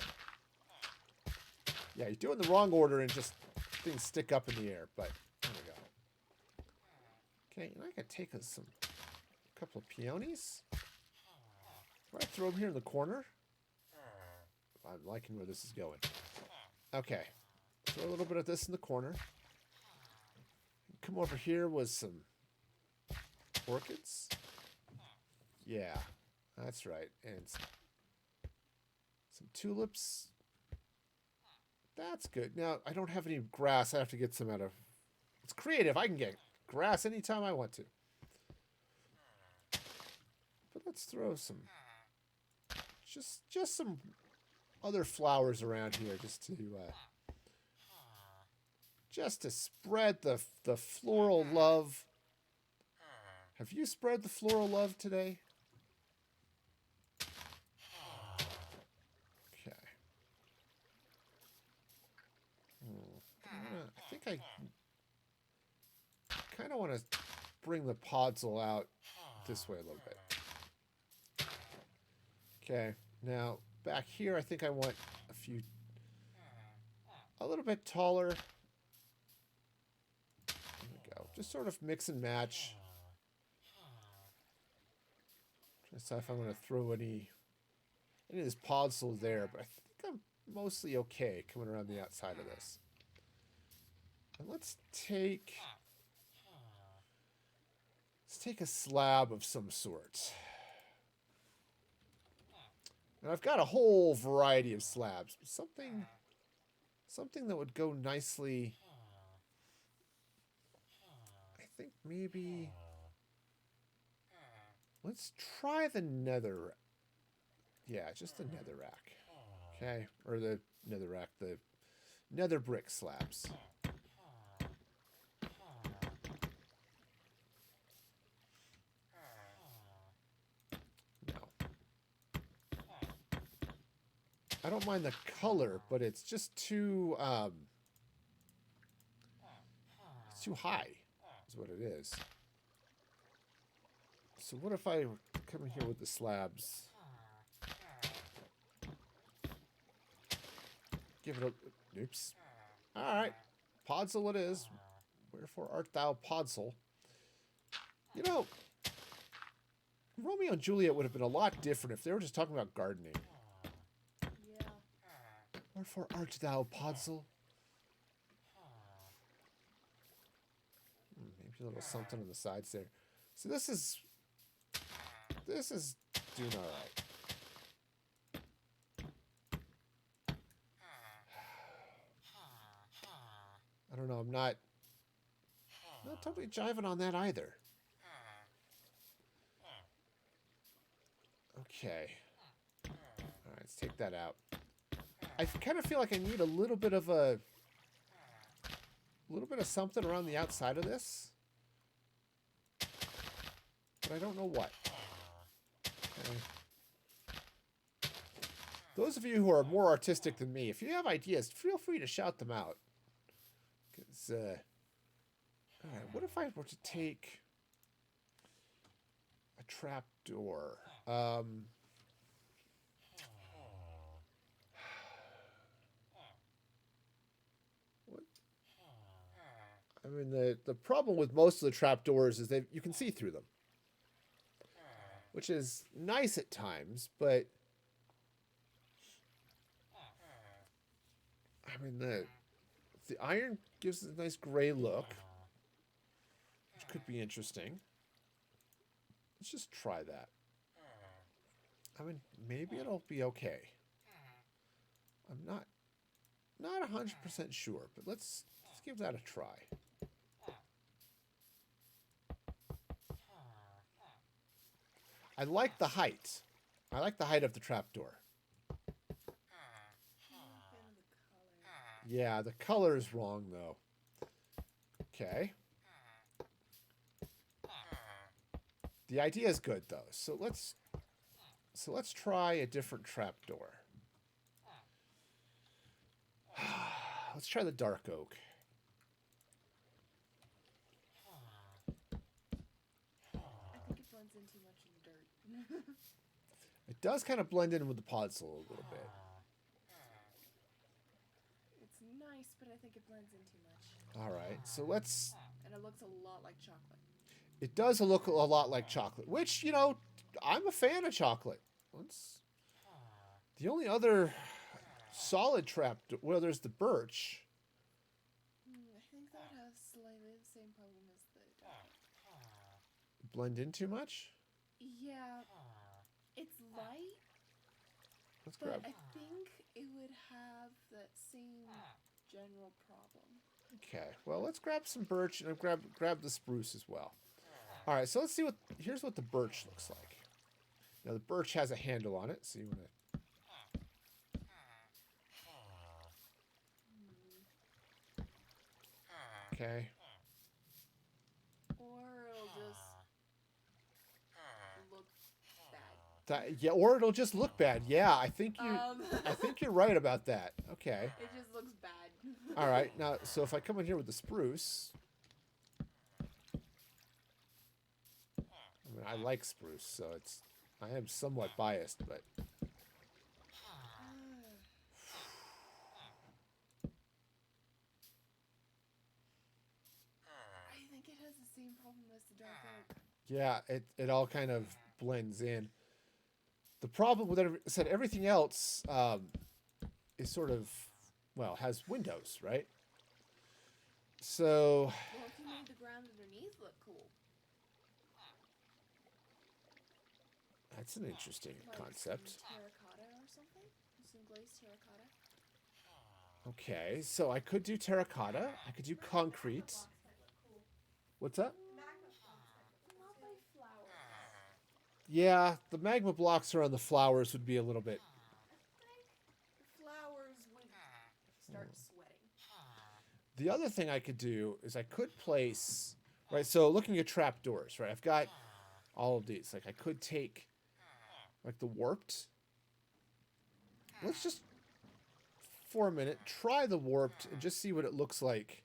[SPEAKER 1] Yeah, you do it in the wrong order and just things stick up in the air, but there we go. Okay, and I can take a couple of peonies. Do I throw them here in the corner? I'm liking where this is going. Okay. Throw a little bit of this in the corner. Come over here with some orchids. Yeah, that's right. And some tulips. That's good. Now, I don't have any grass. I have to get some out of... It's creative. I can get grass anytime I want to. But let's throw some... Just some other flowers around here just to spread the floral love. Have you spread the floral love today? Okay. I think I kind of want to bring the podzol out this way a little bit. Okay, now back here I think I want a little bit taller. There we go. Just sort of mix and match. Trying to decide if I'm going to throw any of this podzol there, but I think I'm mostly okay coming around the outside of this. And let's take a slab of some sort. And I've got a whole variety of slabs. Something that would go nicely. I think maybe... Let's try the nether... Yeah, just the netherrack. Okay, or the netherrack, the nether brick slabs. I don't mind the color, but it's just too, it's too high, is what it is. So what if I come in here with the slabs? Give it a, oops. Alright, podzol it is. Wherefore art thou podzol? You know, Romeo and Juliet would have been a lot different if they were just talking about gardening. Wherefore art thou, podzol? Maybe a little something on the sides there. So this is doing all right. I don't know. I'm not totally jiving on that either. Okay. All right, let's take that out. I kind of feel like I need a little bit of something around the outside of this, but I don't know what. Okay. Those of you who are more artistic than me, if you have ideas, feel free to shout them out. Because, all right, what if I were to take a trap door? I mean, the problem with most of the trapdoors is that you can see through them, which is nice at times, but I mean, the iron gives a nice gray look, which could be interesting. Let's just try that. I mean, maybe it'll be okay. I'm not 100% sure, but let's give that a try. I like the height. I like the height of the trapdoor. Yeah, the color is wrong, though. Okay. The idea is good, though. So let's try a different trapdoor. Let's try the dark oak. It does kind of blend in with the podzol a little bit.
[SPEAKER 3] It's nice, but I think it blends in too much.
[SPEAKER 1] All right, so let's...
[SPEAKER 3] And it looks a lot like chocolate.
[SPEAKER 1] It does look a lot like chocolate, which, you know, I'm a fan of chocolate. The only other solid trap... Well, there's the birch.
[SPEAKER 3] I think that has slightly the same problem as the dark.
[SPEAKER 1] Blend in too much?
[SPEAKER 3] Yeah, it's light,
[SPEAKER 1] Let's
[SPEAKER 3] but
[SPEAKER 1] grab...
[SPEAKER 3] I think it would have that same general problem.
[SPEAKER 1] Okay, well, let's grab some birch and grab the spruce as well. All right, so let's see what... Here's what the birch looks like. Now, the birch has a handle on it, so you want to... Okay.
[SPEAKER 3] Or it'll just look bad.
[SPEAKER 1] Yeah, or it'll just look bad. Yeah, I think you're right about that. Okay.
[SPEAKER 3] It just looks bad.
[SPEAKER 1] All right. Now, so if I come in here with the spruce, I mean, I like spruce, so I am somewhat biased, but
[SPEAKER 3] I think it has the same problem as the dark oak.
[SPEAKER 1] yeah, it all kind of blends in. The problem with it, said everything else is sort of, well, has windows, right? So
[SPEAKER 3] Well, if you made the ground underneath look cool,
[SPEAKER 1] that's an interesting
[SPEAKER 3] like
[SPEAKER 1] concept.
[SPEAKER 3] some terracotta or something, some glazed terracotta.
[SPEAKER 1] Okay, so I could do terracotta. I could do concrete. What's that?
[SPEAKER 3] Not by flowers.
[SPEAKER 1] Yeah, the magma blocks around the flowers would be a little bit...
[SPEAKER 3] The flowers would start sweating.
[SPEAKER 1] The other thing I could do is I could place... Right, so looking at trapdoors, right? I've got all of these. Like, I could take, like, the warped. Let's just, for a minute, try the warped and just see what it looks like.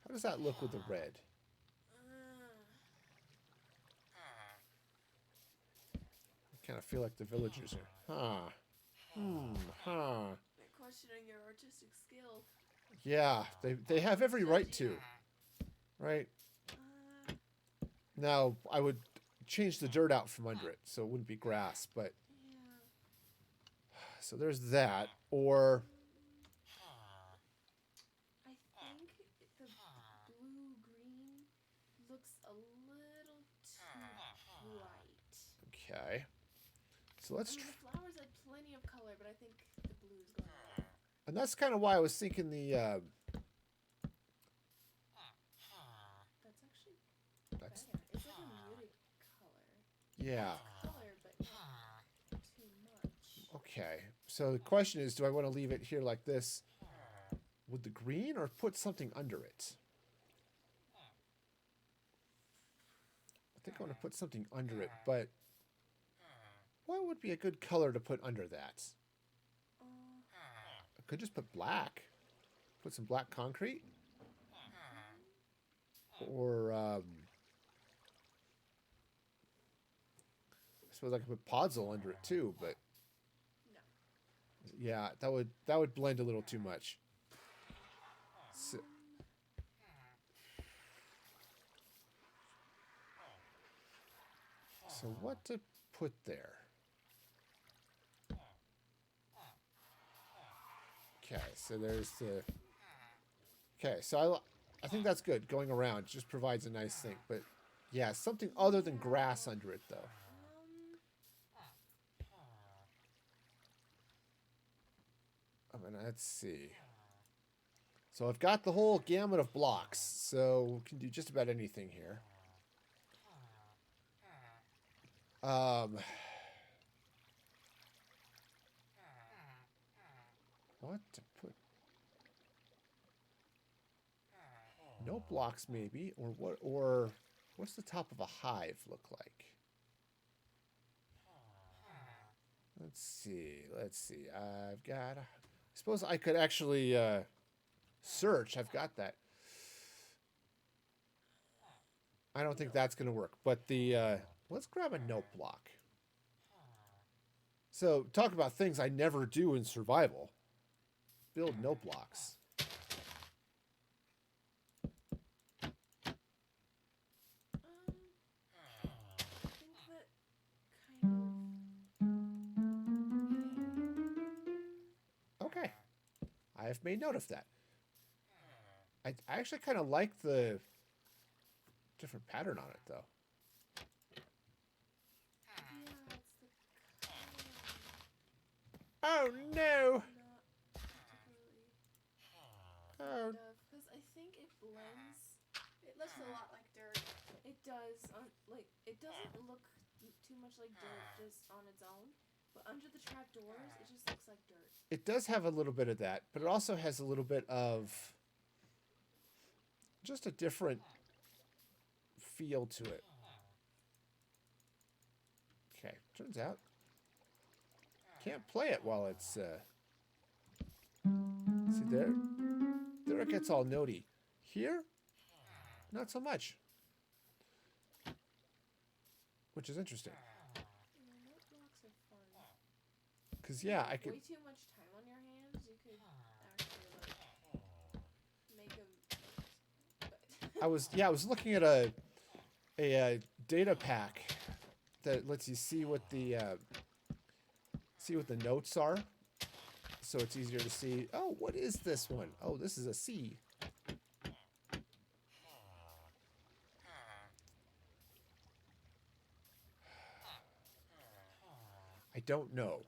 [SPEAKER 1] How does that look with the red? I kind of feel like the villagers are... Huh.
[SPEAKER 3] They're questioning your artistic skill.
[SPEAKER 1] Yeah, they have every right to. Right? Now, I would change the dirt out from under it, so it wouldn't be grass, but...
[SPEAKER 3] Yeah.
[SPEAKER 1] So there's that, or...
[SPEAKER 3] I think the blue-green looks a little too bright.
[SPEAKER 1] Okay. So let's...
[SPEAKER 3] I mean, the flowers had plenty of color, but I think the blue's going away.
[SPEAKER 1] And that's kind of why I was thinking the...
[SPEAKER 3] That's actually
[SPEAKER 1] That's...
[SPEAKER 3] better. It's like a muted color.
[SPEAKER 1] Yeah.
[SPEAKER 3] Color, but not too much.
[SPEAKER 1] Okay. So the question is, do I want to leave it here like this with the green or put something under it? I think I want to put something under it, but what would be a good color to put under that? I could just put black. Put some black concrete. Or, I suppose I could put podzol under it too, but
[SPEAKER 3] No.
[SPEAKER 1] yeah, that would blend a little too much. So what to put there? Okay, so there's the... Okay, so I think that's good. Going around just provides a nice thing. But yeah, something other than grass under it, though. I mean, let's see. So I've got the whole gamut of blocks, so we can do just about anything here. What to put? No blocks, maybe, or what? Or what's the top of a hive look like? Let's see. Let's see. I've got. I suppose I could actually search. I've got that. I don't think that's going to work. But let's grab a note block. So talk about things I never do in survival. Build note blocks.
[SPEAKER 3] I think that kind of.
[SPEAKER 1] Okay. I have made note of that. I actually kind of like the different pattern on it, though.
[SPEAKER 3] Yeah, it's the
[SPEAKER 1] Oh, no!
[SPEAKER 3] not particularly
[SPEAKER 1] Oh,
[SPEAKER 3] because I think it blends. It looks a lot like dirt. It does, like it doesn't look too much like dirt just on its own, but under the trapdoors, it just looks like dirt.
[SPEAKER 1] it does have a little bit of that, but it also has a little bit of just a different feel to it. Okay, turns out can't play it while it's see there it gets all notey. Here, not so much, which is interesting.
[SPEAKER 3] Yeah, note blocks are fun.
[SPEAKER 1] Because yeah, I could
[SPEAKER 3] Way too much time on your hands. You could actually like make them.
[SPEAKER 1] I was looking at a data pack that lets you see what the notes are, so it's easier to see. Oh, what is this one? Oh, this is a C. I don't know.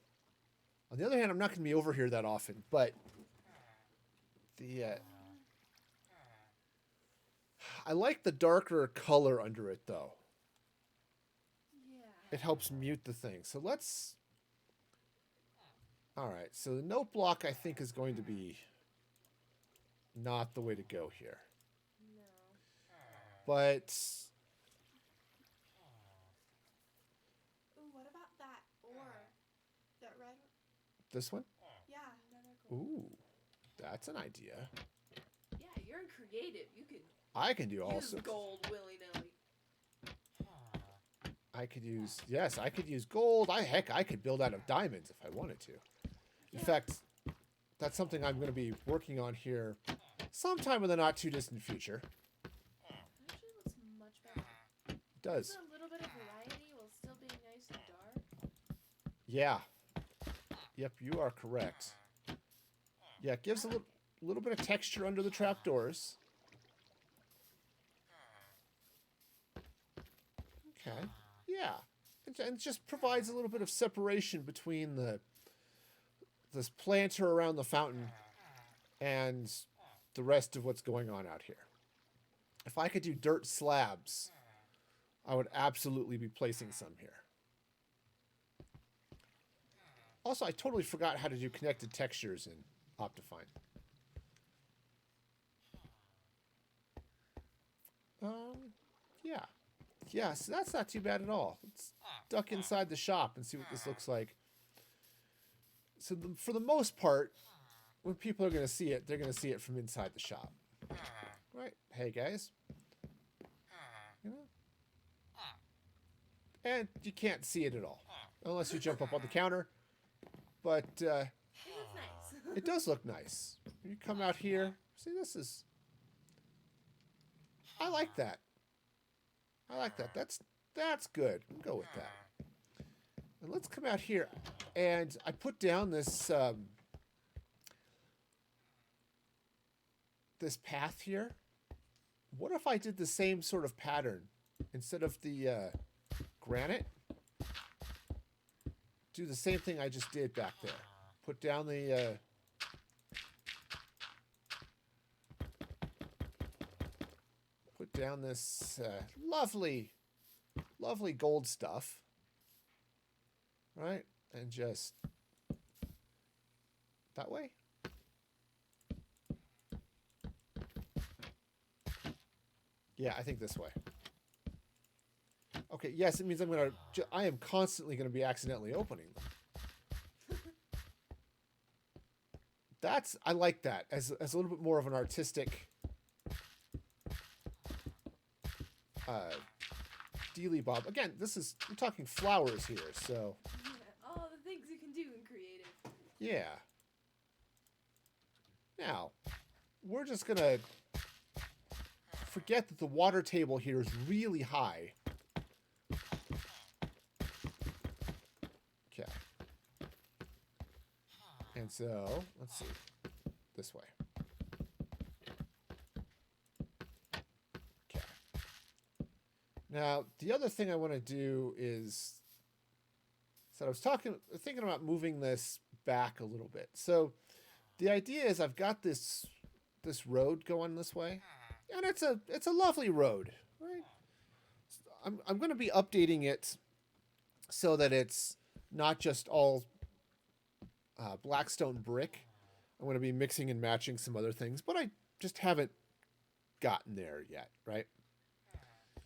[SPEAKER 1] On the other hand, I'm not going to be over here that often, but I like the darker color under it, though.
[SPEAKER 3] Yeah.
[SPEAKER 1] It helps mute the thing. So let's... Alright, so the note block, I think, is going to be not the way to go here.
[SPEAKER 3] No.
[SPEAKER 1] But...
[SPEAKER 3] Ooh, what about that ore? That red.
[SPEAKER 1] This one?
[SPEAKER 3] Yeah. Medical.
[SPEAKER 1] Ooh, that's an idea.
[SPEAKER 3] Yeah, you're creative. You could
[SPEAKER 1] I can do all
[SPEAKER 3] use
[SPEAKER 1] sorts.
[SPEAKER 3] gold willy nilly.
[SPEAKER 1] I could use... Yes, I could use gold. Heck, I could build out of diamonds if I wanted to. In fact, that's something I'm going to be working on here sometime in the not too distant future.
[SPEAKER 3] Actually, looks much better.
[SPEAKER 1] It does.
[SPEAKER 3] There's a little bit of variety while still being nice and dark.
[SPEAKER 1] Yeah. Yep, you are correct. Yeah, it gives a little bit of texture under the trapdoors. Okay. Yeah. And it just provides a little bit of separation between this planter around the fountain and the rest of what's going on out here. If I could do dirt slabs, I would absolutely be placing some here. Also, I totally forgot how to do connected textures in Optifine. Yeah. Yeah, so that's not too bad at all. Let's duck inside the shop and see what this looks like. So for the most part, when people are going to see it, they're going to see it from inside the shop. Right? Hey, guys. You know? And you can't see it at all. Unless you jump up on the counter. But
[SPEAKER 3] It looks nice.
[SPEAKER 1] it does look nice. You come out here. See, this is... I like that. I like that. That's good. We'll go with that. And let's come out here. And I put down this this path here. What if I did the same sort of pattern instead of the granite? Do the same thing I just did back there. Put down the put down this lovely gold stuff, right? And just that way. Yeah, I think this way. Okay, yes, it means I am constantly gonna be accidentally opening them. I like that as a little bit more of an artistic Dealy Bob. Again, we're talking flowers here, so
[SPEAKER 3] Yeah, all the things you can do in creative.
[SPEAKER 1] yeah. Now, we're just gonna forget that the water table here is really high. Okay. And so, let's see. This way. Okay. Now, the other thing I want to do is, so I was thinking about moving this back a little bit. So, the idea is I've got this road going this way, and it's a lovely road, right? I'm going to be updating it so that it's not just all Blackstone brick. I'm going to be mixing and matching some other things, but I just haven't gotten there yet, right?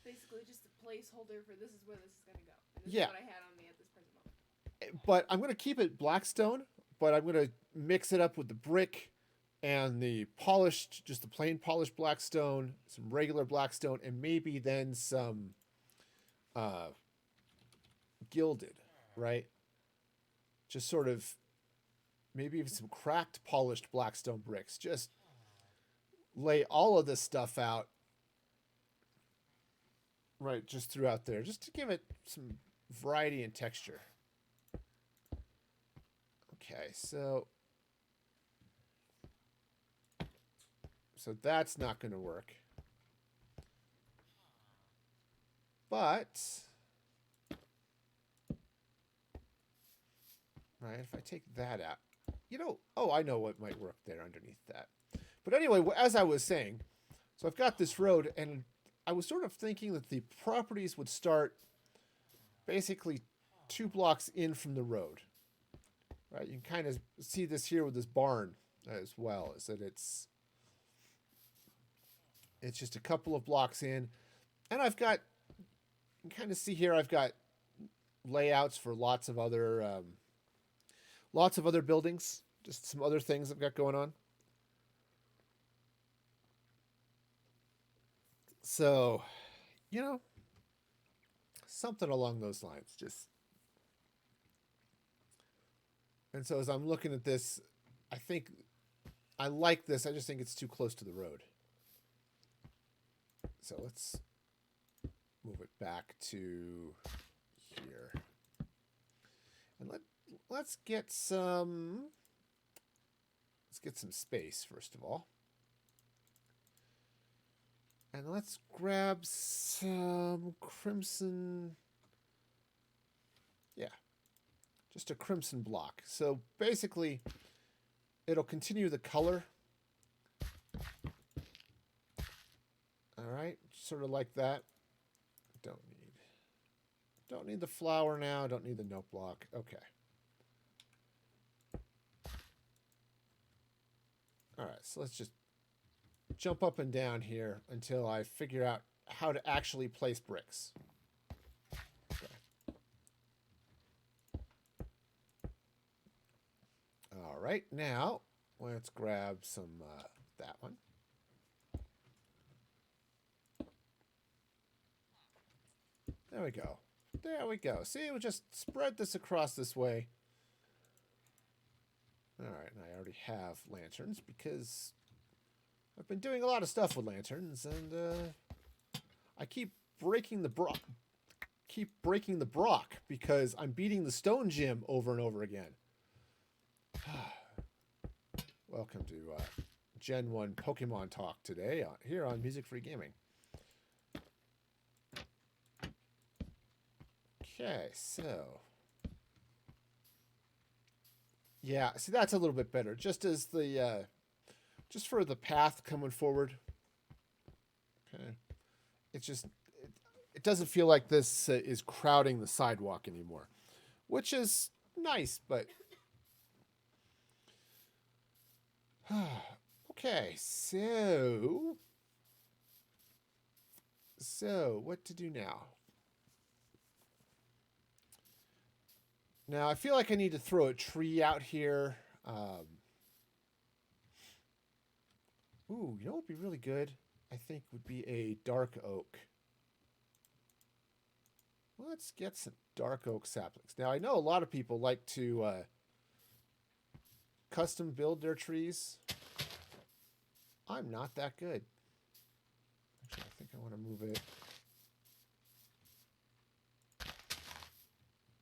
[SPEAKER 3] Basically, just a placeholder for this is where this is going to go. And this
[SPEAKER 1] Yeah.
[SPEAKER 3] is what I had on me at this present moment.
[SPEAKER 1] But I'm going to keep it Blackstone, but I'm going to mix it up with the brick and the polished, just the plain polished Blackstone, some regular Blackstone, and maybe then some gilded, right? Just sort of maybe even some cracked polished Blackstone bricks. Just lay all of this stuff out, right, just throughout there, just to give it some variety and texture. Okay, so that's not going to work. But, right, if I take that out, oh, I know what might work there underneath that. But anyway, as I was saying, so I've got this road, and I was sort of thinking that the properties would start basically 2 blocks in from the road. Right, you can kind of see this here with this barn as well, is that it's just a couple of blocks in, and I've got, you can kind of see here, I've got layouts for lots of other buildings, just some other things I've got going on. So, something along those lines, just. And so as I'm looking at this, I think I like this. I just think it's too close to the road. So let's move it back to here. And let's get some space first of all. And let's grab some crimson. Yeah. Just a crimson block. So basically, it'll continue the color. All right, sort of like that. Don't need the flower now. Don't need the note block. Okay. All right, so let's just jump up and down here until I figure out how to actually place bricks. All right, now let's grab some that one. There we go. There we go. See, we'll just spread this across this way. All right, and I already have lanterns because I've been doing a lot of stuff with lanterns, and I keep breaking the brock. Because I'm beating the stone gym over and over again. Welcome to Gen 1 Pokemon Talk today here on Music Free Gaming. Okay, so yeah, see, that's a little bit better. Just as the just for the path coming forward. Okay, it's just it doesn't feel like this is crowding the sidewalk anymore, which is nice, but okay, so what to do now? Now I feel like I need to throw a tree out here. Ooh, you know what would be really good? I think would be a dark oak. Let's get some dark oak saplings. Now, I know a lot of people like to custom build their trees. I'm not that good. Actually, I think I want to move it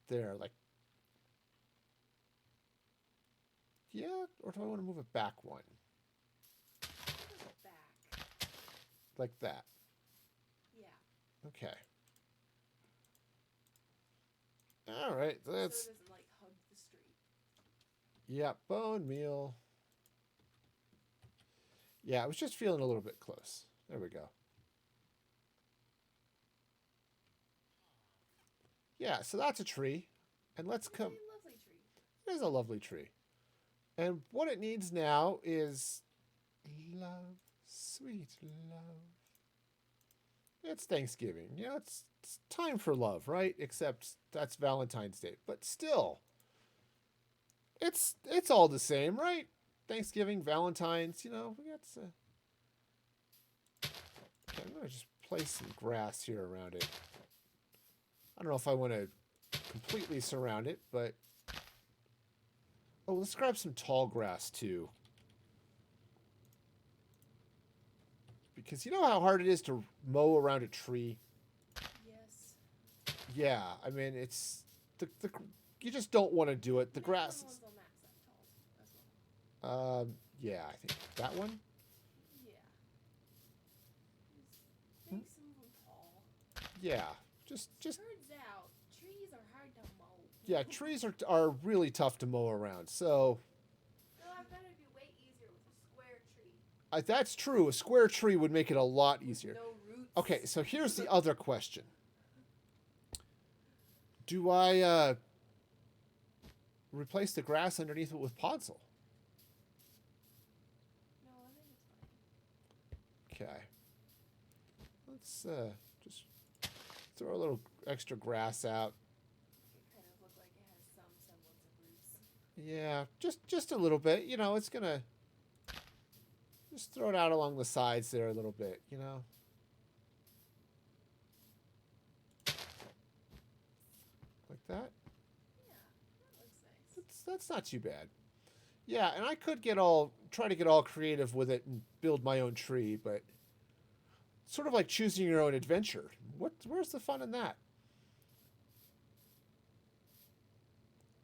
[SPEAKER 1] there, like, yeah, or do I want to move it back one?
[SPEAKER 3] Back.
[SPEAKER 1] Like that.
[SPEAKER 3] Yeah.
[SPEAKER 1] Okay. All right,
[SPEAKER 3] So
[SPEAKER 1] that's,
[SPEAKER 3] it doesn't like hug the street.
[SPEAKER 1] yeah, bone meal. Yeah, I was just feeling a little bit close. There we go. Yeah, so that's a tree. And let's
[SPEAKER 3] It's
[SPEAKER 1] come.
[SPEAKER 3] a lovely tree.
[SPEAKER 1] It is a lovely tree. And what it needs now is love, sweet love. It's Thanksgiving. You know, it's time for love, right? Except that's Valentine's Day. But still, it's all the same, right? Thanksgiving, Valentine's, you know, we got to... Okay, I'm going to just place some grass here around it. I don't know if I want to completely surround it, but... Oh, let's grab some tall grass, too. Because you know how hard it is to mow around a tree?
[SPEAKER 3] Yes.
[SPEAKER 1] Yeah, I mean, it's... you just don't want to do it. The grass...
[SPEAKER 3] One's on that side tall as well.
[SPEAKER 1] Yeah, I think that one?
[SPEAKER 3] Yeah. Just make some of them tall.
[SPEAKER 1] Yeah, just...
[SPEAKER 3] Turns out, trees are hard to mow.
[SPEAKER 1] Yeah, trees are really tough to mow around, so...
[SPEAKER 3] No, I bet it'd be way easier with a square tree.
[SPEAKER 1] That's true. A square tree would make it a lot easier.
[SPEAKER 3] No roots.
[SPEAKER 1] Okay, so here's the other question. Do I replace the grass underneath it with podzol?
[SPEAKER 3] No, I think it's fine.
[SPEAKER 1] Okay. Let's just throw a little extra grass out.
[SPEAKER 3] It kind of looked like it has some semblance of roots.
[SPEAKER 1] Yeah, just a little bit. You know, it's gonna just throw it out along the sides there a little bit, you know. Like that.
[SPEAKER 3] Yeah, that looks nice.
[SPEAKER 1] That's not too bad. Yeah, and I could try to get all creative with it and build my own tree, but sort of like choosing your own adventure. Where's the fun in that?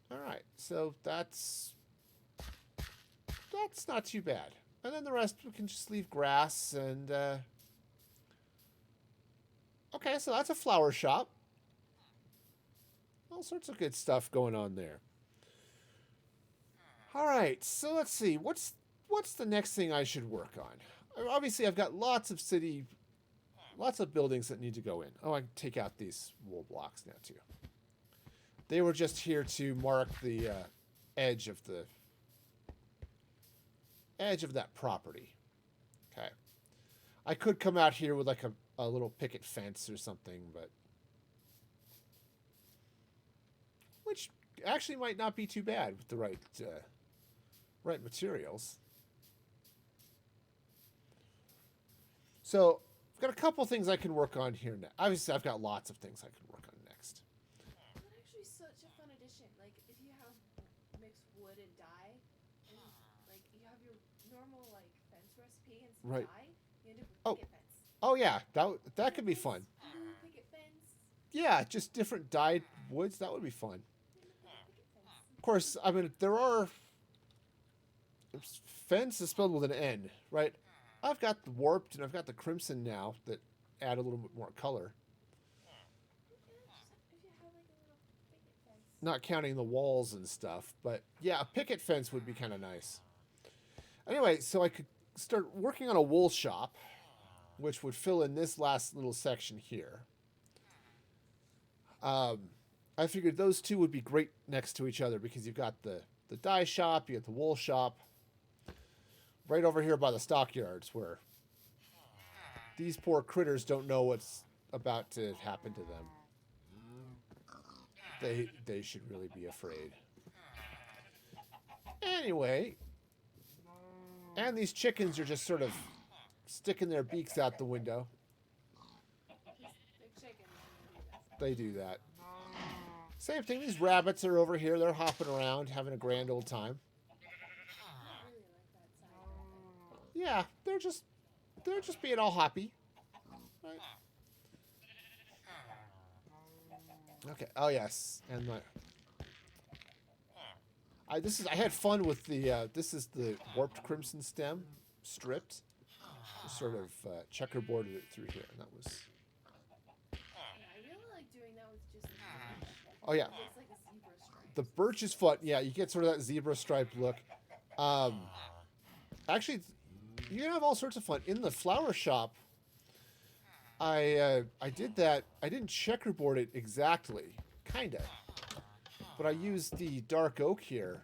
[SPEAKER 1] All right, so that's not too bad. And then the rest we can just leave grass and okay, so that's a flower shop. All sorts of good stuff going on there. All right, so let's see. What's the next thing I should work on? Obviously, I've got lots of buildings that need to go in. Oh, I can take out these wool blocks now too. They were just here to mark the edge of that property. Okay. I could come out here with like a little picket fence or something, but which actually might not be too bad with the right materials. So I've got a couple things I can work on here now. Obviously, I've got lots of things I can work on next.
[SPEAKER 3] That's actually such a fun addition. Like, if you have mixed wood and dye, and like you have your normal like fence recipe and some
[SPEAKER 1] Right.
[SPEAKER 3] dye, you end up with
[SPEAKER 1] Oh.
[SPEAKER 3] picket fence.
[SPEAKER 1] Oh yeah, that could be fun.
[SPEAKER 3] Blue picket fence.
[SPEAKER 1] Yeah, just different dyed woods. That would be fun.
[SPEAKER 3] Picket fence.
[SPEAKER 1] Of course, I mean there are. Fence is spelled with an N, right? I've got the warped and I've got the crimson now that add a little bit more color.
[SPEAKER 3] Yeah, just if you have like a little picket fence.
[SPEAKER 1] Not counting the walls and stuff, but yeah, a picket fence would be kind of nice. Anyway, so I could start working on a wool shop, which would fill in this last little section here. I figured those two would be great next to each other because you've got the dye shop, you got the wool shop, right over here by the stockyards where these poor critters don't know what's about to happen to them. They should really be afraid. Anyway, and these chickens are just sort of sticking their beaks out the window.
[SPEAKER 3] They're chicken. They do this.
[SPEAKER 1] they do that. Same thing. These rabbits are over here. They're hopping around, having a grand old time.
[SPEAKER 3] I really like that side.
[SPEAKER 1] Yeah, they're just being all happy. Right. Okay. Oh yes, and I had fun with the this is the warped crimson stem stripped. Just sort of checkerboarded it through here, and that was.
[SPEAKER 3] Yeah, I really like doing that with just the birch.
[SPEAKER 1] Oh yeah,
[SPEAKER 3] It's like a zebra stripe.
[SPEAKER 1] the birch is fun. Yeah, you get sort of that zebra stripe look. Actually, you can have all sorts of fun in the flower shop. I did that. I didn't checkerboard it exactly, kinda, but I used the dark oak here.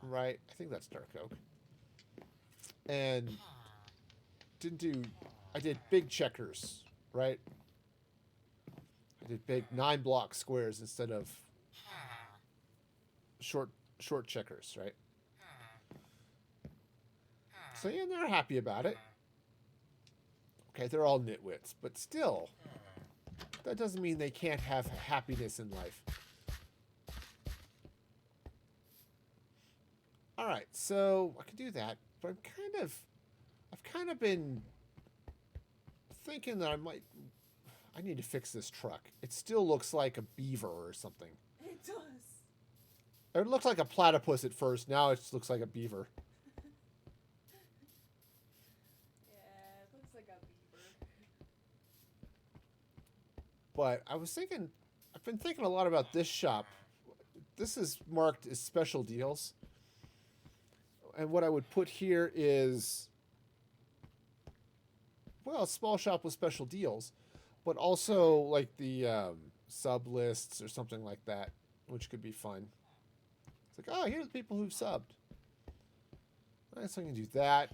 [SPEAKER 1] Right, I think that's dark oak. And I did big checkers, right? I did big 9-block squares instead of short checkers, right? So yeah, they're happy about it. Okay, they're all nitwits, but still, that doesn't mean they can't have happiness in life. All right, so I can do that, but I've kind of been thinking that I need to fix this truck. It still looks like a beaver or something.
[SPEAKER 3] It does.
[SPEAKER 1] It looked like a platypus at first. Now it just looks like a beaver.
[SPEAKER 3] Yeah, it looks like a beaver.
[SPEAKER 1] But I've been thinking a lot about this shop. This is marked as special deals. And what I would put here is, well, a small shop with special deals, but also like the sub lists or something like that, which could be fun. It's like, oh, here's the people who've subbed. All right, so I can do that.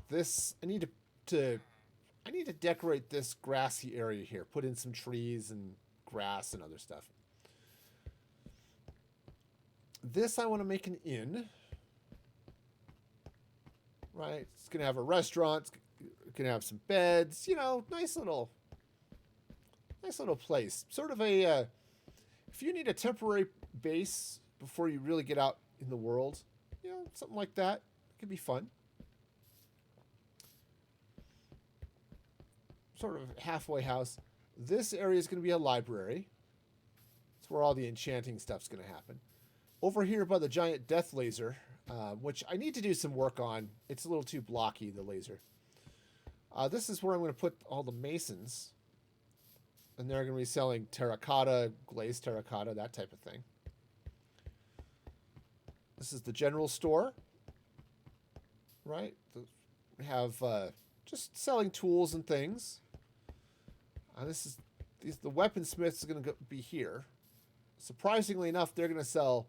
[SPEAKER 1] This, I need to decorate this grassy area here. Put in some trees and grass and other stuff. This I want to make an inn. Right? It's going to have a restaurant. It's going to have some beds. You know, nice little place. Sort of a, if you need a temporary base before you really get out in the world, you know, something like that. It could be fun. Sort of halfway house. This area is going to be a library. It's where all the enchanting stuff's going to happen. Over here by the giant death laser, which I need to do some work on. It's a little too blocky, the laser. This is where I'm going to put all the masons. And they're going to be selling terracotta, glazed terracotta, that type of thing. This is the general store. Right? We have just selling tools and things. The weaponsmiths are going to be here. Surprisingly enough, they're going to sell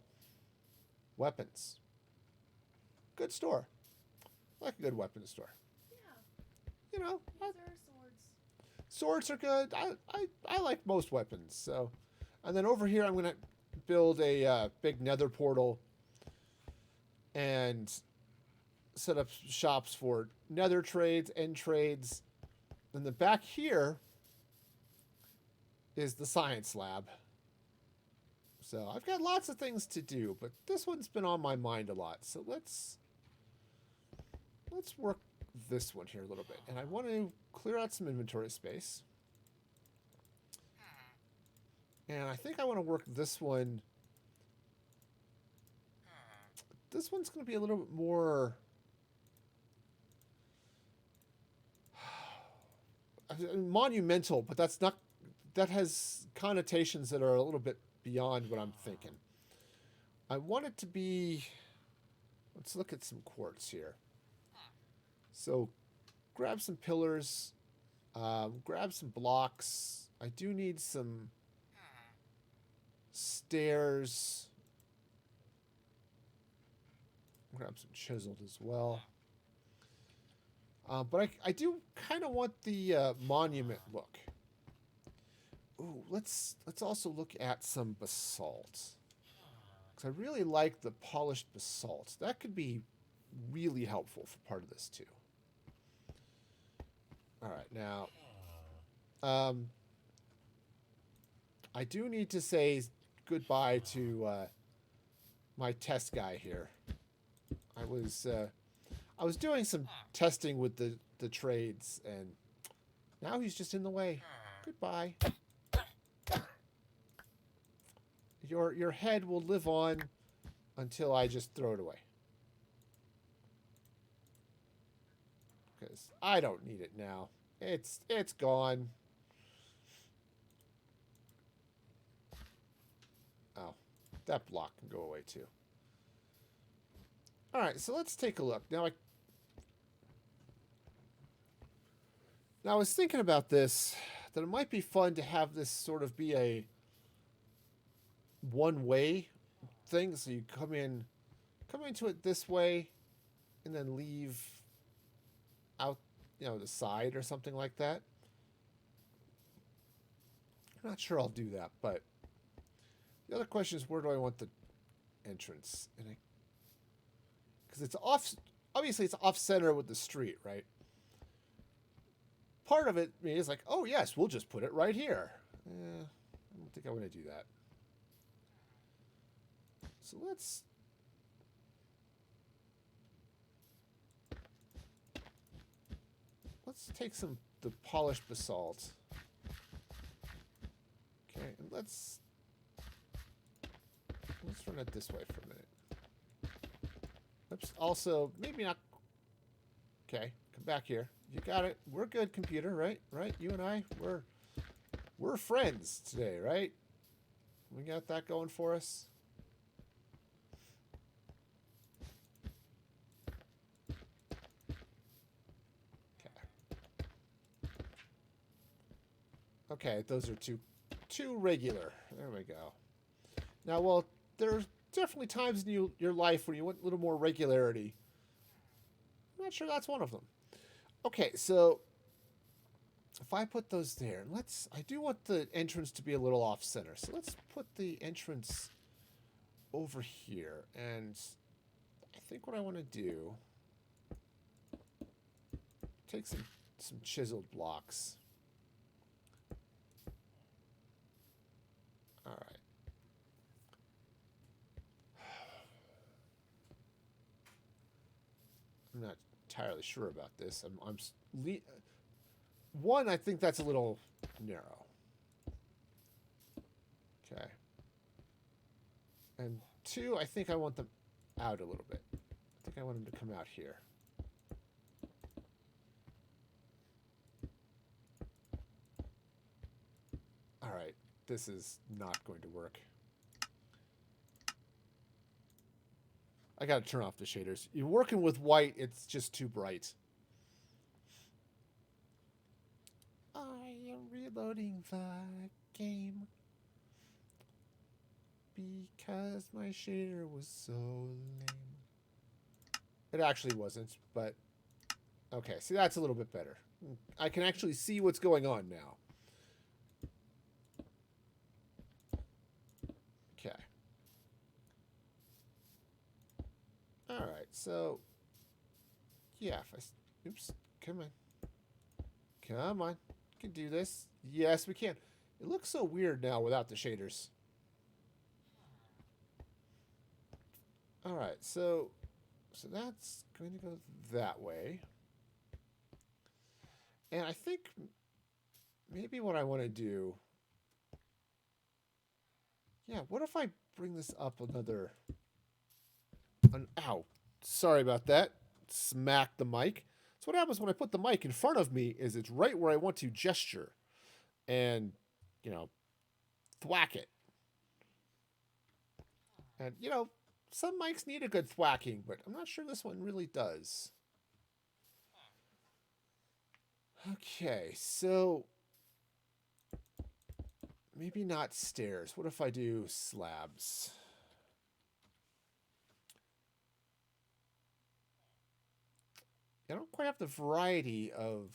[SPEAKER 1] weapons. Good store. I like a good weapons store.
[SPEAKER 3] Yeah.
[SPEAKER 1] You know,
[SPEAKER 3] These are swords.
[SPEAKER 1] swords are good. I like most weapons. So, and then over here, I'm going to build a big nether portal and set up shops for nether trades, end trades. And the back here is the science lab. So I've got lots of things to do, but this one's been on my mind a lot. So let's work this one here a little bit. And I want to clear out some inventory space. And I think I want to work this one. This one's going to be a little bit more monumental, but that has connotations that are a little bit beyond what I'm thinking. I want it to be, let's look at some quartz here. So grab some pillars, grab some blocks. I do need some stairs. Grab some chiseled as well. But I do kind of want the monument look. Ooh, let's also look at some basalt. Because I really like the polished basalt. That could be really helpful for part of this too. All right, now, I do need to say goodbye to my test guy here. I was doing some testing with the trades, and now he's just in the way. Goodbye. Your head will live on until I just throw it away. Because I don't need it now. It's gone. Oh, that block can go away too. All right, so let's take a look. Now I was thinking about this, that it might be fun to have this sort of be a one-way thing. So you come into it this way, and then leave out, the side or something like that. I'm not sure I'll do that, but the other question is, where do I want the entrance? And because it's obviously it's off center with the street, right? Part of it is like, oh yes, we'll just put it right here. I don't think I want to do that. So let's take the polished basalt. Okay, and let's run it this way for a minute. Oops. Also, maybe not. Okay, come back here. You got it. We're good, computer, right? Right? You and I, we're friends today, right? We got that going for us. Okay, those are too regular. There we go. Now, well, there's definitely times in your life when you want a little more regularity. I'm not sure that's one of them. Okay, so if I put those there, I do want the entrance to be a little off center. So let's put the entrance over here. And I think what I want to do, take some chiseled blocks. All right. I'm not entirely sure about this. One, I think that's a little narrow. Okay. And two, I think I want them out a little bit. I think I want them to come out here. All right. This is not going to work. I gotta turn off the shaders. You're working with white, it's just too bright. I am reloading the game because my shader was so lame. It actually wasn't, but okay, see, that's a little bit better. I can actually see what's going on now. Okay. All right, so yeah, oops, come on. Come on. We can do this. Yes, we can. It looks so weird now without the shaders. All right, so that's going to go that way. And I think maybe what I want to do, yeah, what if I bring this up another, ow, sorry about that, smack the mic. So what happens when I put the mic in front of me is it's right where I want to gesture and, thwack it. And, some mics need a good thwacking, but I'm not sure this one really does. Okay, so maybe not stairs. What if I do slabs? I don't quite have the variety of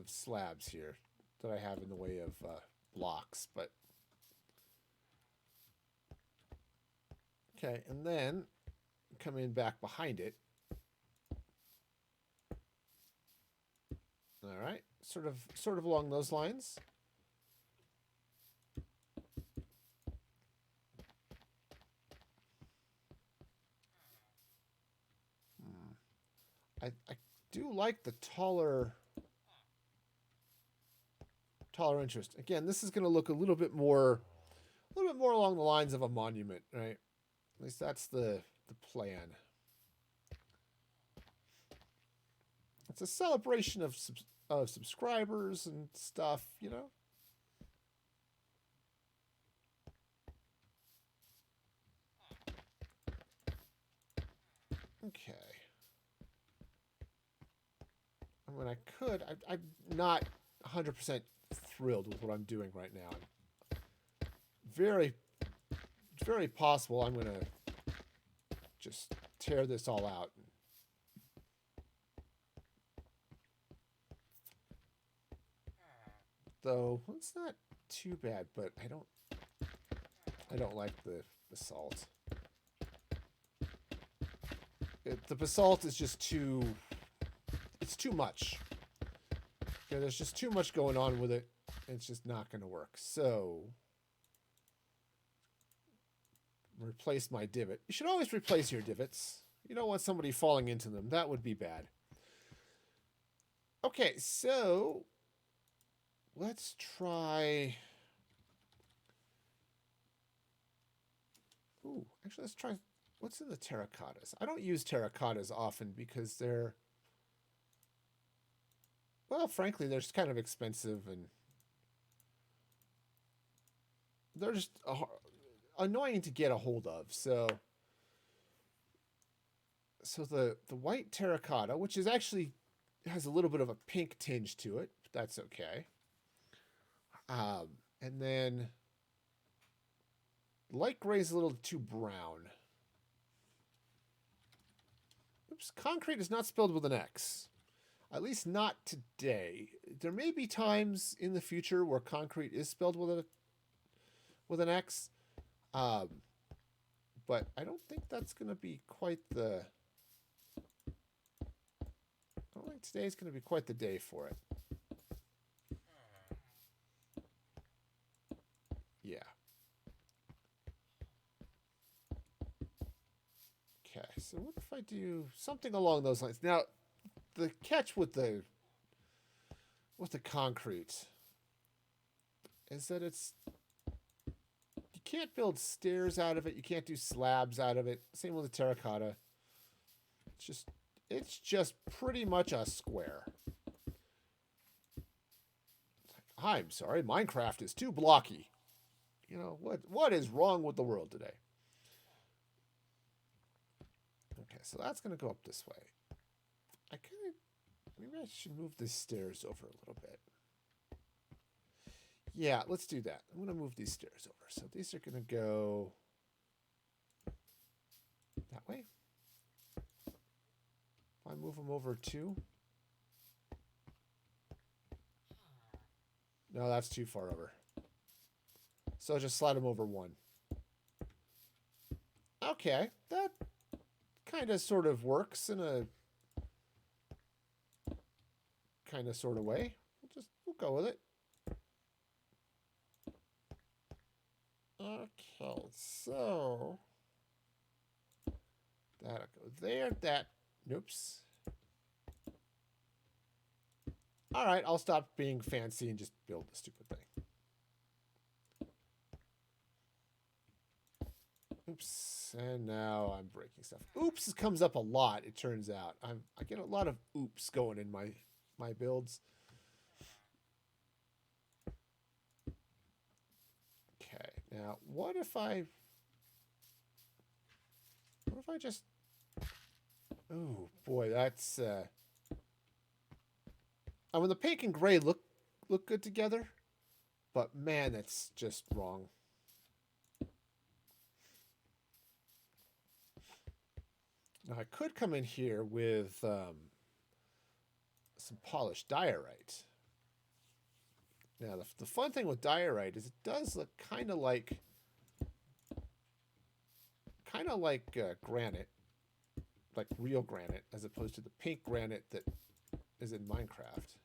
[SPEAKER 1] slabs here that I have in the way of blocks, but okay, and then come in back behind it. All right, sort of along those lines. I do like the taller interest. Again, this is going to look a little bit more along the lines of a monument, right? At least that's the plan. It's a celebration of subscribers and stuff, you know. Okay. I mean, I could. I'm not 100% thrilled with what I'm doing right now. Very, very possible I'm going to just tear this all out. Though it's not too bad, but I don't like the basalt. The basalt is just it's too much. Yeah, there's just too much going on with it. It's just not going to work. So, replace my divot. You should always replace your divots. You don't want somebody falling into them. That would be bad. Okay, so let's try... Ooh, actually, let's try... What's in the terracottas? I don't use terracottas often because they're... Well, frankly, they're just kind of expensive and... They're just annoying to get a hold of, so... So the white terracotta, which is actually... has a little bit of a pink tinge to it, but that's okay. And then light gray is a little too brown. Oops, concrete is not spelled with an X. At least not today. There may be times in the future where concrete is spelled with an X. But I don't think that's going to be quite the... I don't think today's going to be quite the day for it. Yeah. Okay, so what if I do something along those lines? Now, the catch with the concrete is that you can't build stairs out of it. You can't do slabs out of it. Same with the terracotta. It's just pretty much a square. I'm sorry, Minecraft is too blocky. You know, what is wrong with the world today? Okay, so that's going to go up this way. Maybe I should move the stairs over a little bit. Yeah, let's do that. I'm going to move these stairs over. So these are going to go that way. If I move them over two. No, that's too far over. So just slide them over one. Okay, that kind of sort of works in a kind of sort of way. We'll go with it. Okay, so that'll go there. Oops. All right, I'll stop being fancy and just build the stupid thing. Oops, and now I'm breaking stuff. Oops comes up a lot, it turns out. I get a lot of oops going in my builds. Okay, now what if I just... Oh boy, that's I mean, the pink and gray look good together, but man, that's just wrong. Now I could come in here with some polished diorite. Now the fun thing with diorite is it does look kind of like granite, like real granite, as opposed to the pink granite that is in Minecraft.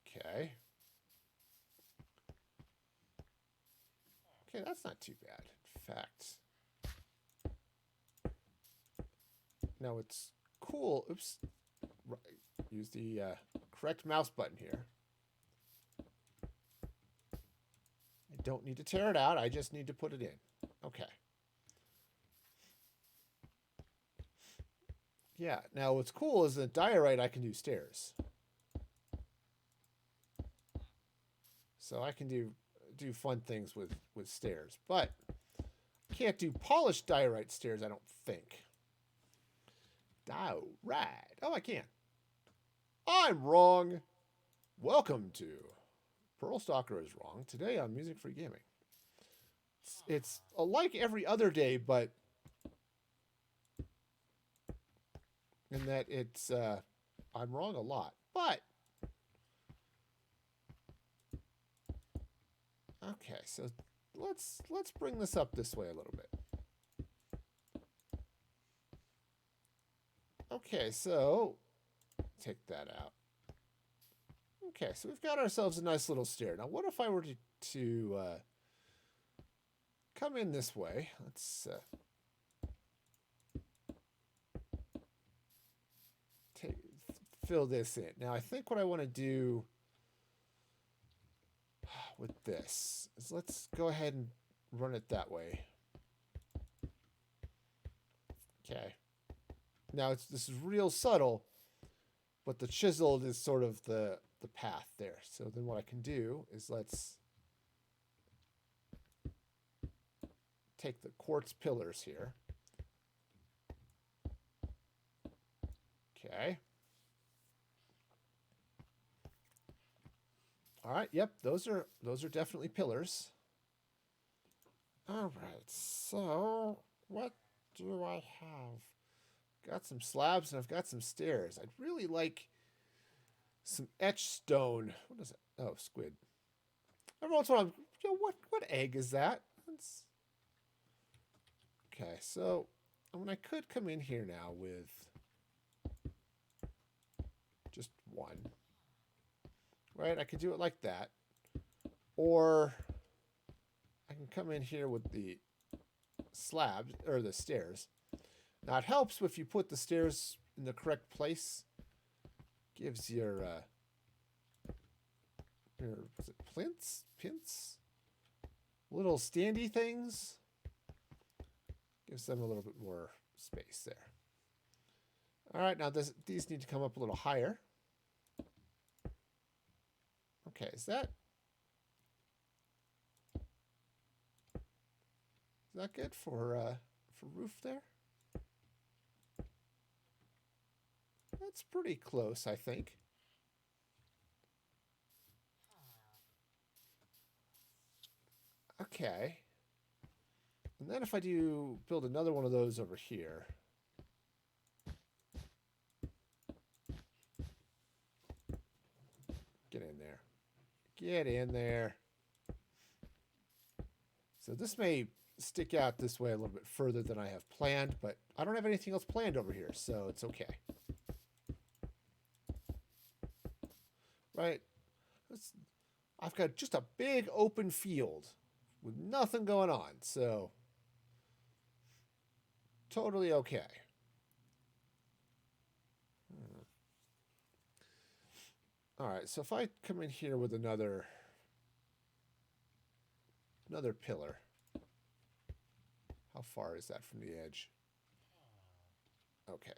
[SPEAKER 1] Okay. Okay, that's not too bad. In fact, Now it's cool. Oops. Right. Use the correct mouse button here. I don't need to tear it out. I just need to put it in. Okay. Yeah. Now what's cool is the diorite I can do stairs. So I can do fun things with stairs, but I can't do polished diorite stairs, I don't think. Diorite. Oh, I can. I'm wrong. Welcome to Pearl Stalker is Wrong. Today on Music Free Gaming. It's like every other day, but in that it's I'm wrong a lot. But okay, so let's bring this up this way a little bit. Okay, so take that out. Okay, so we've got ourselves a nice little stair. Now, what if I were to come in this way? Let's fill this in. Now, I think what I want to do with this is let's go ahead and run it that way. Okay. Now, this is real subtle, but the chiseled is sort of the path there. So then what I can do is let's take the quartz pillars here. Okay. All right, yep, those are definitely pillars. All right, so what do I have? Got some slabs and I've got some stairs. I'd really like some etched stone. What is it? Oh, squid. Every once in a while, what egg is that? Okay, so I could come in here now with just one. Right, I could do it like that. Or I can come in here with the slabs, or the stairs. Now, it helps if you put the stairs in the correct place. Gives your was it plinths? Little standy things. Gives them a little bit more space there. All right, now these need to come up a little higher. Okay, is that good for roof there? That's pretty close, I think. Okay. And then if I do build another one of those over here. Get in there. Get in there. So this may stick out this way a little bit further than I have planned, but I don't have anything else planned over here, so it's okay. Right? I've got just a big open field with nothing going on, so totally okay. All right, so if I come in here with another pillar, how far is that from the edge? Okay.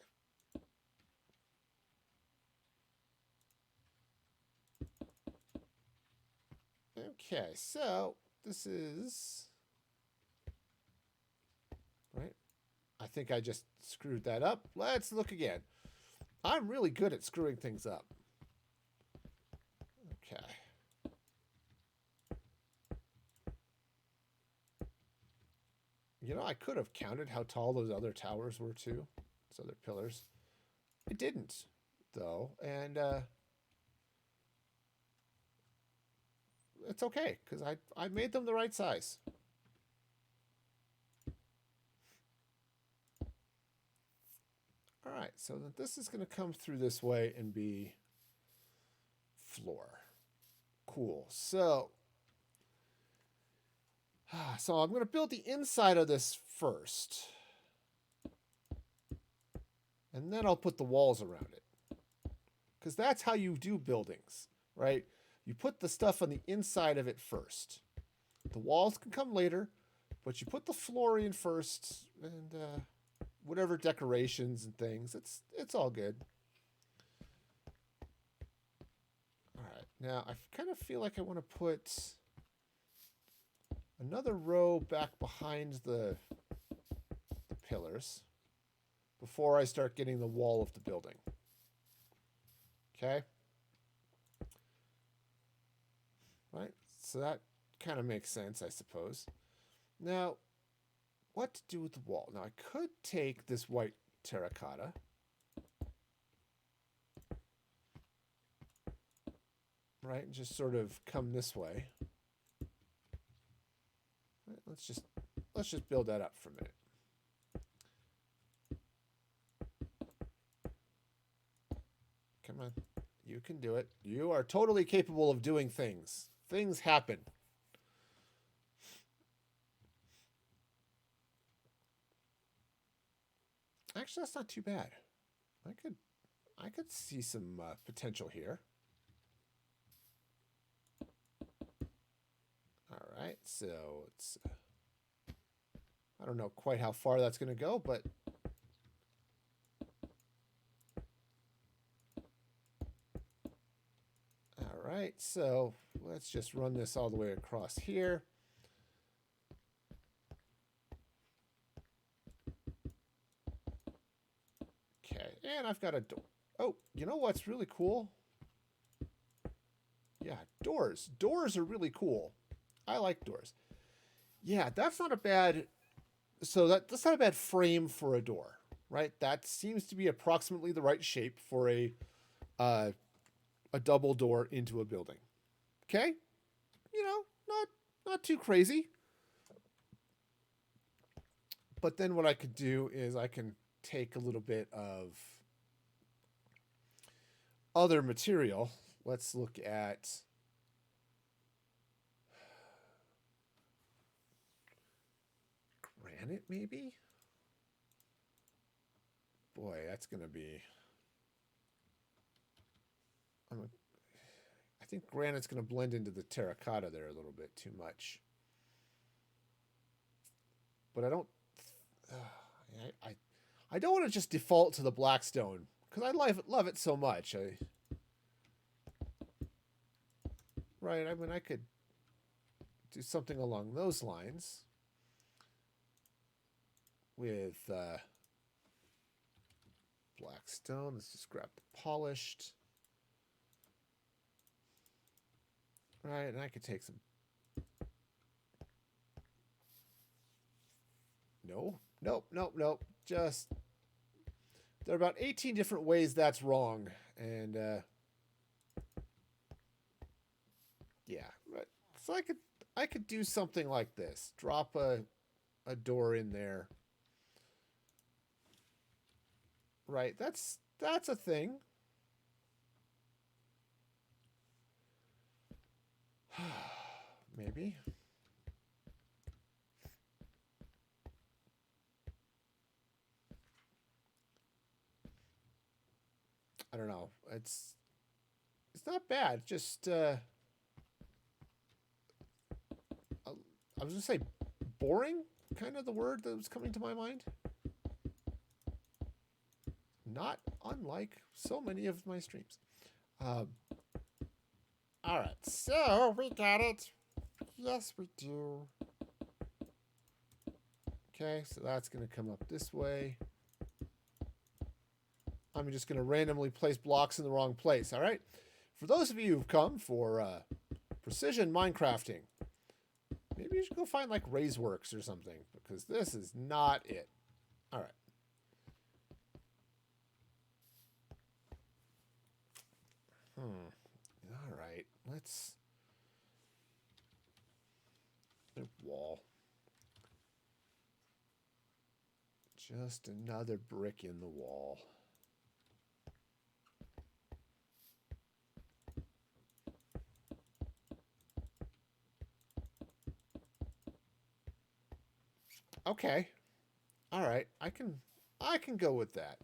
[SPEAKER 1] Okay, so this is right. I think I just screwed that up. Let's look again. I'm really good at screwing things up. Okay. You know, I could have counted how tall those other towers were too. Those other pillars. I didn't, though, and it's okay because I made them the right size. All right, so this is going to come through this way and be floor. Cool. So I'm going to build the inside of this first. And then I'll put the walls around it. Because that's how you do buildings, right? You put the stuff on the inside of it first. The walls can come later, but you put the floor in first, and whatever decorations and things, it's all good. All right, now I kind of feel like I want to put another row back behind the pillars before I start getting the wall of the building. Okay? Right? So that kind of makes sense, I suppose. Now, what to do with the wall? Now, I could take this white terracotta. Right? And just sort of come this way. Right, let's just build that up for a minute. Come on. You can do it. You are totally capable of doing things. Things happen. Actually, that's not too bad. I could see some potential here. All right, so it's I don't know quite how far that's going to go, but all right, so let's just run this all the way across here. Okay, and I've got a door. Oh, you know what's really cool? Yeah, doors. Doors are really cool. I like doors. Yeah, that's not a bad... So that's not a bad frame for a door, right? That seems to be approximately the right shape for a double door into a building. Okay? You know, not too crazy. But then what I could do is I can take a little bit of other material. Let's look at granite, maybe? Boy, that's going to be... I think granite's going to blend into the terracotta there a little bit too much. But I don't... I don't want to just default to the blackstone, because I love it so much. Right, I mean, I could do something along those lines with blackstone. Let's just grab the polished. Right, and I could take some... Nope. Just... There are about 18 different ways that's wrong. And, yeah. Right. So I could do something like this. Drop a door in there. Right, that's a thing. Maybe. I don't know. It's not bad. Just I was gonna say boring, kind of the word that was coming to my mind. Not unlike so many of my streams. All right, so we got it. Yes, we do. Okay, so that's going to come up this way. I'm just going to randomly place blocks in the wrong place, all right? For those of you who've come for precision Minecrafting, maybe you should go find like RaiseWorks or something, because this is not it. All right. All right, let's... The wall. Just another brick in the wall. Okay. All right, I can go with that.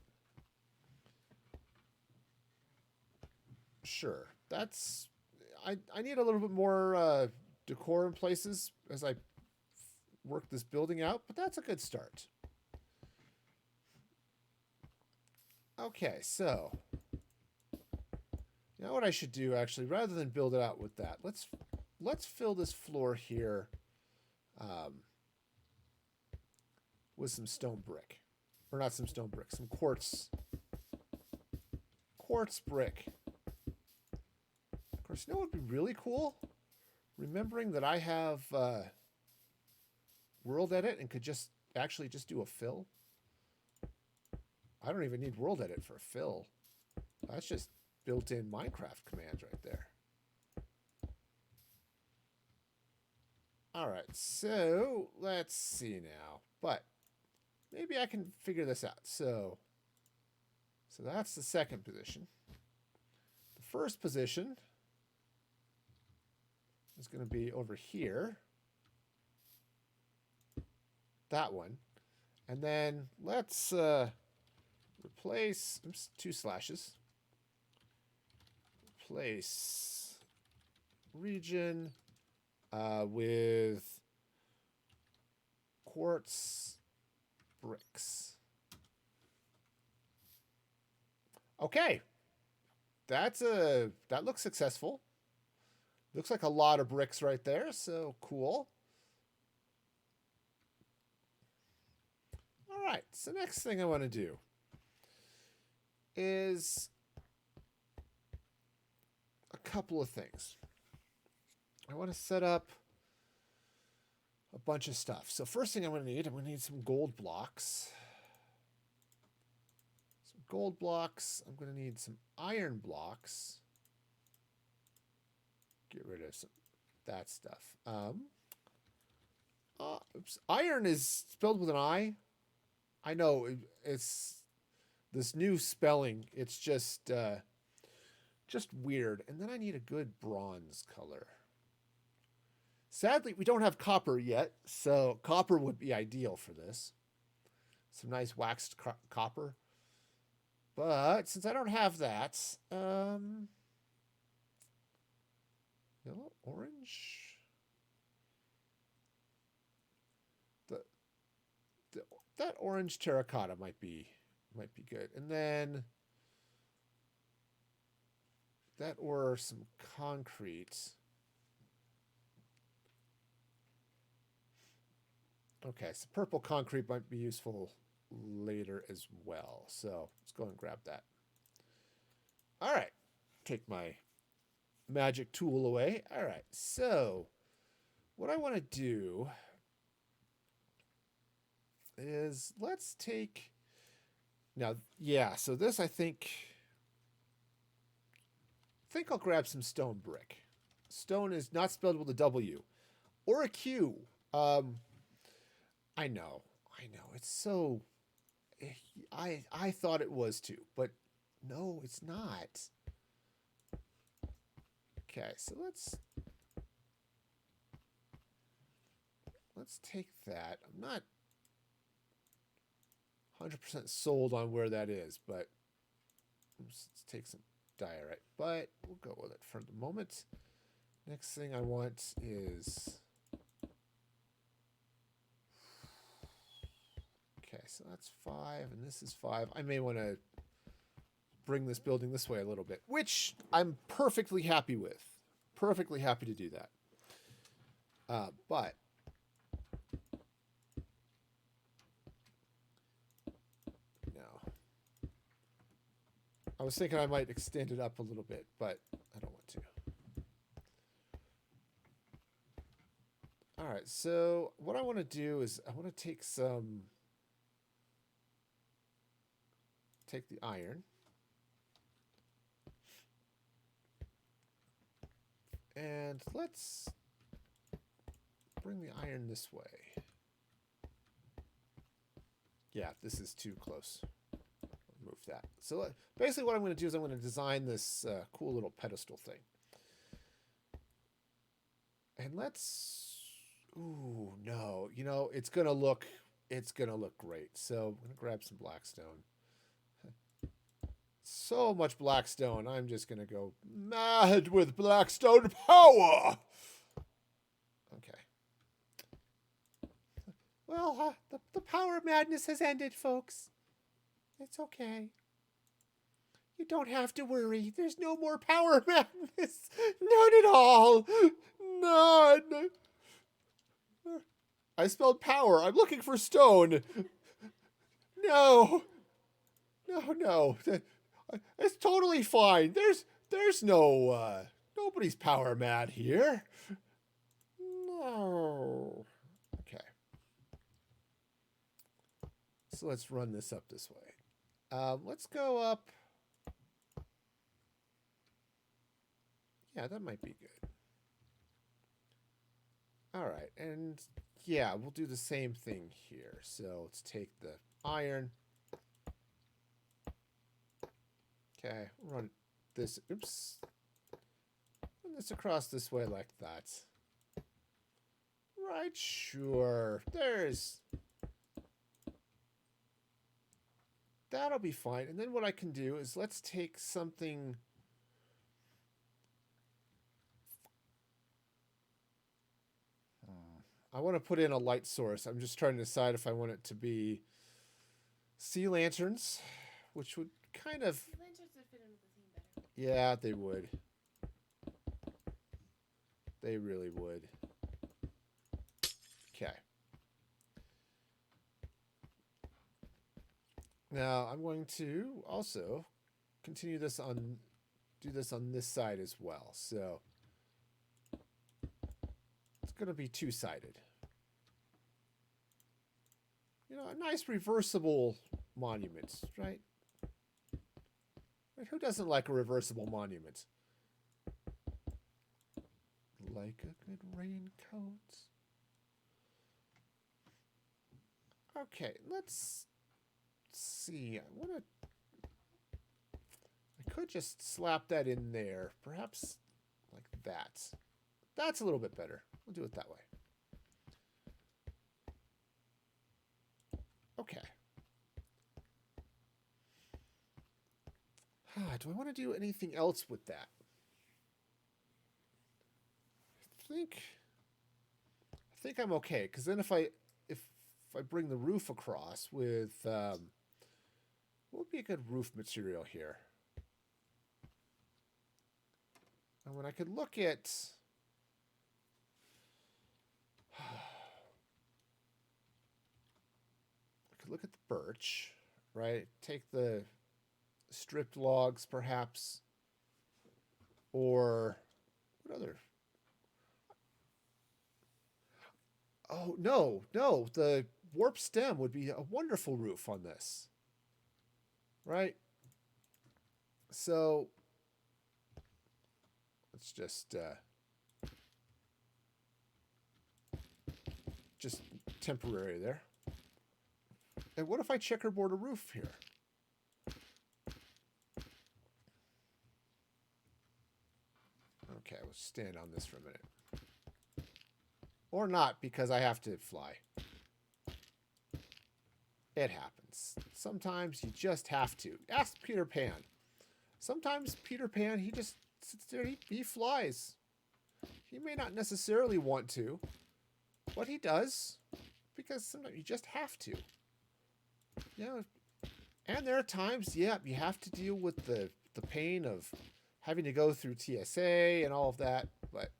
[SPEAKER 1] Sure. That's I need a little bit more decor in places as I work this building out, but that's a good start. Okay, so you know what I should do actually, rather than build it out with that, let's fill this floor here with some stone brick, or not some stone brick, some quartz brick. Of course, you know what would be really cool? Remembering that I have world edit and could just actually just do a fill. I don't even need world edit for a fill. That's just built-in Minecraft commands right there. All right, so let's see now. But maybe I can figure this out. So that's the second position. The first position is going to be over here. That one. And then let's replace, oops, 2 slashes. Replace region with quartz bricks. Okay. That looks successful. Looks like a lot of bricks right there, so cool. All right, so next thing I want to do is a couple of things. I want to set up a bunch of stuff. So first thing I'm going to need some gold blocks. Some gold blocks. I'm going to need some iron blocks. Get rid of that stuff. Oops. Iron is spelled with an I. I know it's this new spelling. It's just weird. And then I need a good bronze color. Sadly, we don't have copper yet, so copper would be ideal for this. Some nice waxed copper. But since I don't have that, yellow, orange. That orange terracotta might be good. And then that or some concrete. Okay, so purple concrete might be useful later as well. So let's go and grab that. All right, take my magic tool away. All right, so what I want to do is let's take now. Yeah, so this I think I'll grab some stone brick. Stone is not spelled with a W or a Q. I know. It's so. I thought it was too, but no, it's not. Okay, so let's take that. I'm not 100% sold on where that is, but let's take some diorite. But we'll go with it for the moment. Next thing I want is. Okay, so that's 5, and this is 5. I may want to bring this building this way a little bit, which I'm perfectly happy with. Perfectly happy to do that. But no. I was thinking I might extend it up a little bit, but I don't want to. All right, so what I want to do is I want to take the iron. And let's bring the iron this way. Yeah, this is too close. Move that. So basically what I'm going to do is I'm going to design this cool little pedestal thing. And let's... Ooh, no. You know, it's going to look great. So I'm going to grab some blackstone. So much blackstone. I'm just going to go mad with blackstone power. Okay. Well, the power madness has ended, folks. It's okay. You don't have to worry. There's no more power madness. None at all. None. I spelled power. I'm looking for stone. No. No. It's totally fine. There's no nobody's power mad here. No. Okay. So let's run this up this way. Let's go up. Yeah, that might be good. All right, and yeah, we'll do the same thing here. So let's take the iron. Okay, run this. Oops. Run this across this way like that. Right, sure. That'll be fine. And then what I can do is let's take something. I want to put in a light source. I'm just trying to decide if I want it to be sea lanterns, which would kind of...
[SPEAKER 3] Sea lanterns would fit in with the theme better.
[SPEAKER 1] Yeah, they would. They really would. Okay. Now, I'm going to also continue this on... do this on this side as well. So... it's going to be two-sided. You know, a nice reversible monument, right? Who doesn't like a reversible monument? Like a good raincoat. Okay, let's see. I could just slap that in there. Perhaps like that. That's a little bit better. We'll do it that way. Okay. Do I want to do anything else with that? I think I'm okay, because then if I bring the roof across with what would be a good roof material here? And when I could look at the birch, right? Take the stripped logs, perhaps, or what other? Oh, no, the warp stem would be a wonderful roof on this, right? So let's just temporary there. And what if I checkerboard a roof here? Okay, we'll stand on this for a minute. Or not, because I have to fly. It happens. Sometimes you just have to. Ask Peter Pan. Sometimes Peter Pan, he just sits there, he flies. He may not necessarily want to, but he does. Because sometimes you just have to. Yeah, and there are times, yeah, you have to deal with the pain of having to go through TSA and all of that, but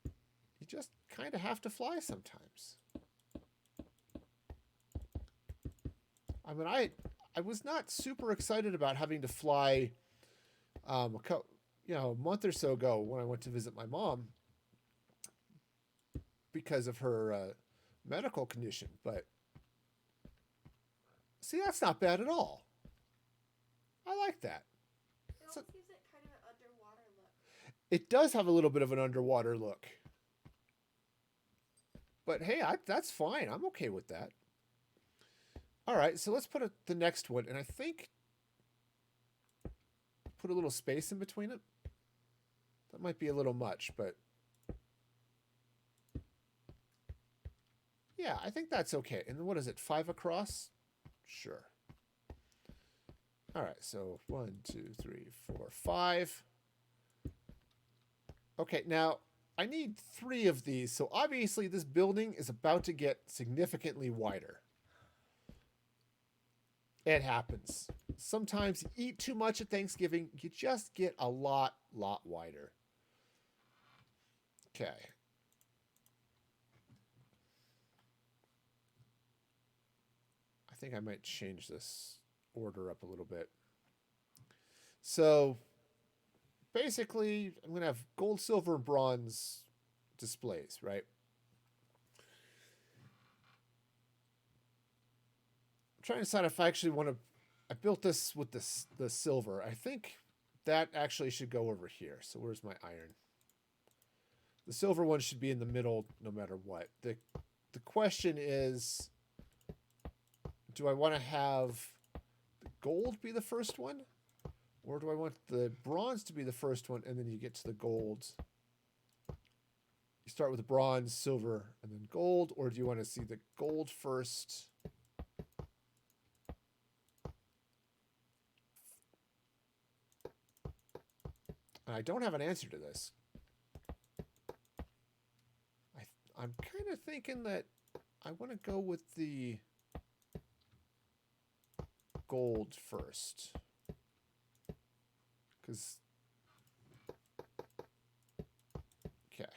[SPEAKER 1] you just kind of have to fly sometimes. I mean, I was not super excited about having to fly a month or so ago when I went to visit my mom because of her medical condition, but see, that's not bad at all. I like that.
[SPEAKER 3] It almost gives it kind of an underwater look.
[SPEAKER 1] It does have a little bit of an underwater look. But hey, that's fine. I'm okay with that. All right, so let's put the next one. And I think put a little space in between it. That might be a little much, but yeah, I think that's okay. And what is it, 5 across? Sure. All right, so 1, 2, 3, 4, 5. Okay, now I need 3 of these, so obviously this building is about to get significantly wider. It happens. Sometimes you eat too much at Thanksgiving, you just get a lot wider. Okay. I think I might change this order up a little bit. So basically, I'm going to have gold, silver, and bronze displays, right? I'm trying to decide if I actually want to... I built this with the silver. I think that actually should go over here. So where's my iron? The silver one should be in the middle no matter what. The question is, do I want to have the gold be the first one? Or do I want the bronze to be the first one, and then you get to the gold? You start with bronze, silver, and then gold, or do you want to see the gold first? And I don't have an answer to this. I'm kind of thinking that I want to go with the gold first. Because... Okay.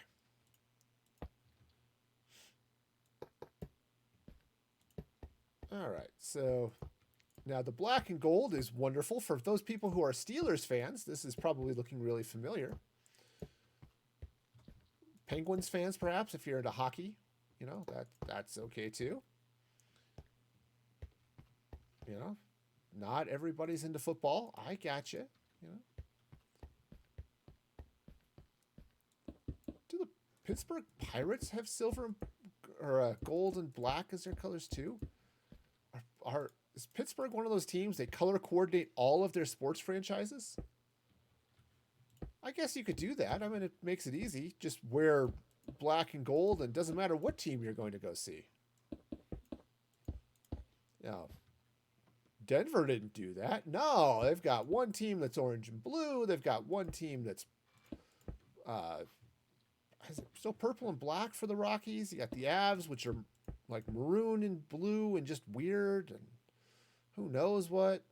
[SPEAKER 1] All right, so now the black and gold is wonderful. For those people who are Steelers fans, this is probably looking really familiar. Penguins fans, perhaps, if you're into hockey, you know, that's okay too. You know, not everybody's into football. I gotcha, you know. Do the Pittsburgh Pirates have silver or gold and black as their colors too? Is Pittsburgh one of those teams they color coordinate all of their sports franchises? I guess you could do that. I mean, it makes it easy. Just wear black and gold, and it doesn't matter what team you're going to go see. Yeah. Denver didn't do that. No, they've got one team that's orange and blue. They've got one team that's still purple and black for the Rockies. You got the Avs, which are like maroon and blue and just weird and who knows what.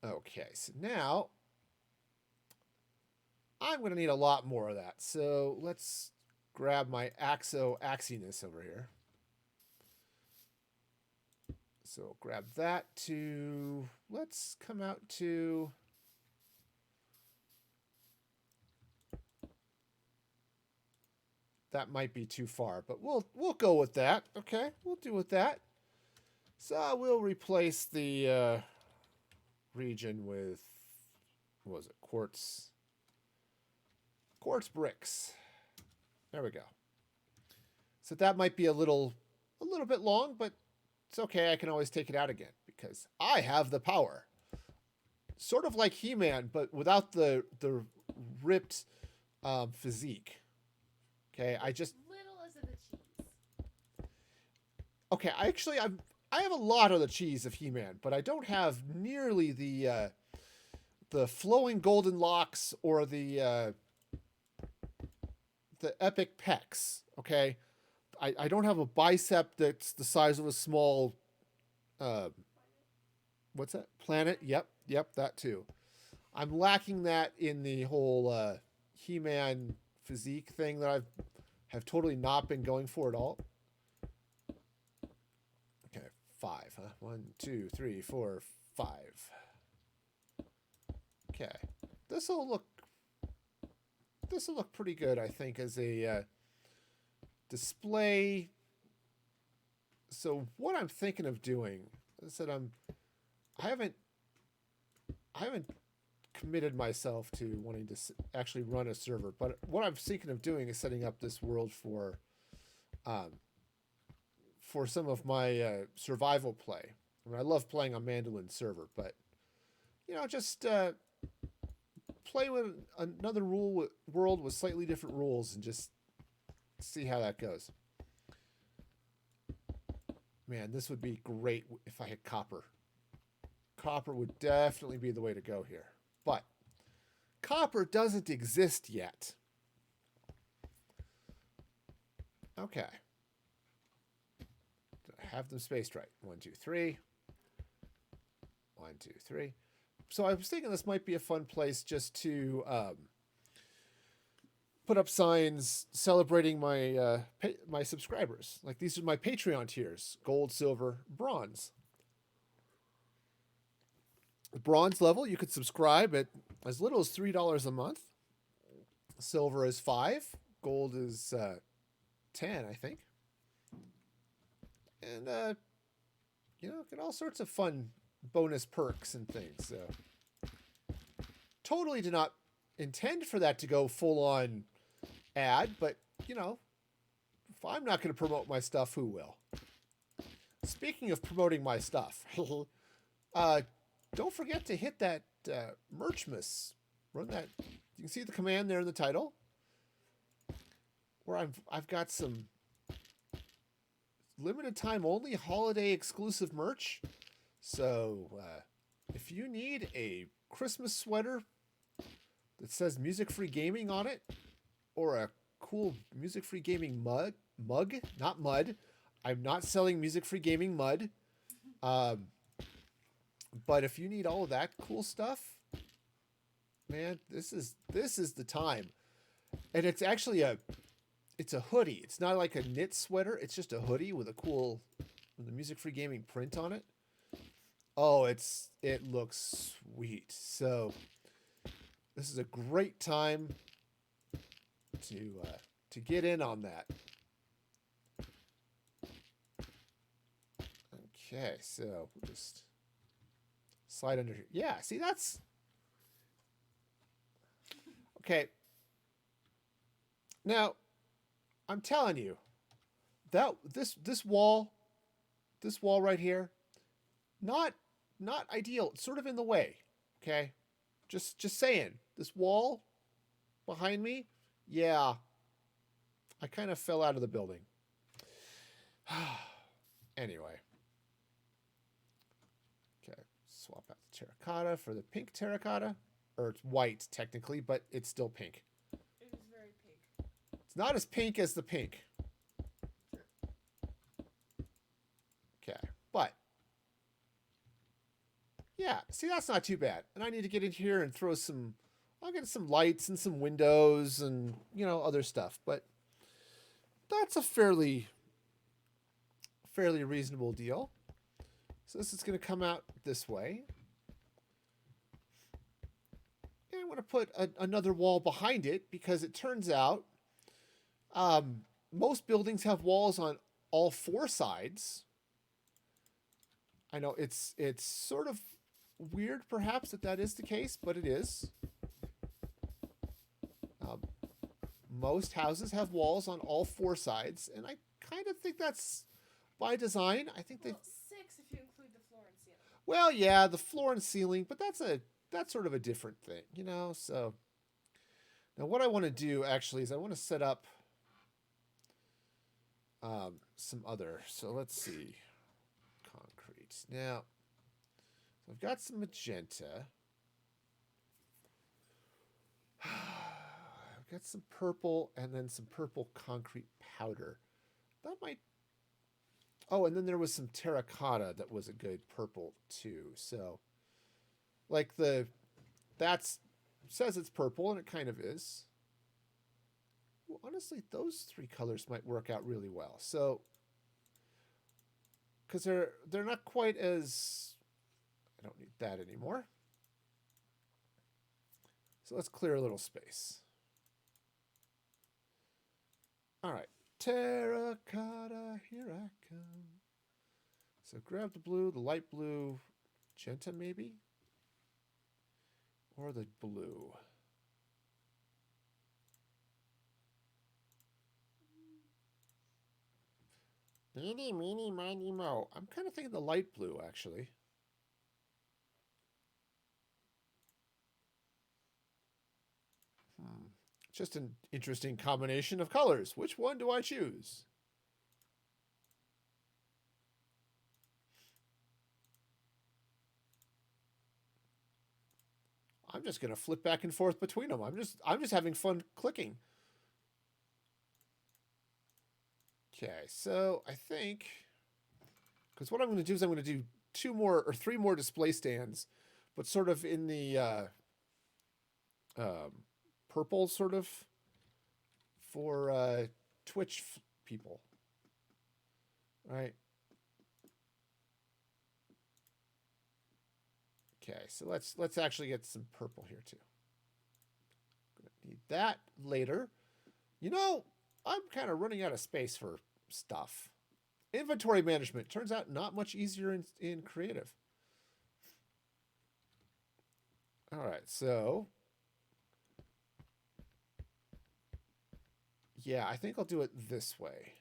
[SPEAKER 1] Okay, so now I'm going to need a lot more of that. So let's grab my axiness over here. So grab that to, let's come out to, that might be too far, but we'll go with that. Okay, we'll do with that. So we'll replace the region with, what was it, quartz bricks. There we go. So that might be a little bit long, but it's okay. I can always take it out again because I have the power. Sort of like He-Man, but without the ripped physique. Okay, I just
[SPEAKER 3] little as of the cheese.
[SPEAKER 1] Okay, I have a lot of the cheese of He-Man, but I don't have nearly the flowing golden locks or the epic pecs. Okay, I don't have a bicep that's the size of a small what's that? Planet? Yep, that too. I'm lacking that in the whole He-Man physique thing that have totally not been going for at all. Okay, 5, huh? 1, 2, 3, 4, 5. Okay, this will look pretty good, I think, as a display. So what I'm thinking of doing is that I haven't committed myself to wanting to actually run a server, but what I'm thinking of doing is setting up this world for some of my survival play. I mean, I love playing on Mandolin server, but you know, just play with another world with slightly different rules and just see how that goes. Man, this would be great if I had copper. Copper would definitely be the way to go here. But copper doesn't exist yet. Okay. Have them spaced right. 1, 2, 3. 1, 2, 3. So I was thinking this might be a fun place just to put up signs celebrating my my subscribers. Like these are my Patreon tiers: gold, silver, bronze. The bronze level, you could subscribe at as little as $3 a month. Silver is $5. Gold is $10, I think. And get all sorts of fun bonus perks and things. So totally did not intend for that to go full on ad, but if I'm not going to promote my stuff, who will? Speaking of promoting my stuff, don't forget to hit that Merchmas. Run that. You can see the command there in the title, where I've got some limited time only holiday exclusive merch. So if you need a Christmas sweater that says Music Free Gaming on it, or a cool Music Free Gaming mug, not mud. I'm not selling Music Free Gaming mud. But if you need all of that cool stuff, man, this is the time. And it's actually it's a hoodie. It's not like a knit sweater. It's just a hoodie with the Music Free Gaming print on it. Oh, it looks sweet. So this is a great time to get in on that. Okay, so we'll just slide under here. Yeah, see, that's okay. Now, I'm telling you that this wall right here, not ideal. It's sort of in the way. Okay, just saying. This wall behind me, yeah, I kind of fell out of the building. Anyway. Okay, swap out the terracotta for the pink terracotta. Or it's white, technically, but it's still pink.
[SPEAKER 3] It is very pink.
[SPEAKER 1] It's not as pink as the pink. Okay, but yeah, see, that's not too bad. And I need to get in here and I'll get some lights and some windows and, other stuff. But that's a fairly reasonable deal. So this is going to come out this way. And I'm going to put another wall behind it because it turns out most buildings have walls on all 4 sides. I know it's sort of weird perhaps that is the case, but it is. Most houses have walls on all 4 sides, and I kind of think that's by design. I think
[SPEAKER 3] 6 if you include the floor and ceiling.
[SPEAKER 1] Well, yeah, the floor and ceiling, but that's sort of a different thing, So now what I want to do actually is I want to set up some other. So let's see, concrete. Now I've got some magenta. I've got some purple and then some purple concrete powder. That might. Oh, and then there was some terracotta that was a good purple too. So, like says it's purple and it kind of is. Well, honestly, those 3 colors might work out really well. So, because they're not quite as. I don't need that anymore. So let's clear a little space. All right. Terracotta, here I come. So grab the blue, the light blue, magenta maybe? Or the blue. Eeny, meeny, miny, mo. I'm kind of thinking the light blue, actually. Just an interesting combination of colors. Which one do I choose? I'm just gonna flip back and forth between them. I'm just having fun clicking. Okay, so I think because what I'm gonna do is I'm gonna do 2 more or 3 more display stands, but sort of in the purple sort of for Twitch people. Right. Okay, so let's actually get some purple here too. Gonna need that later. You know, I'm kind of running out of space for stuff. Inventory management turns out not much easier in creative. All right, so yeah, I think I'll do it this way.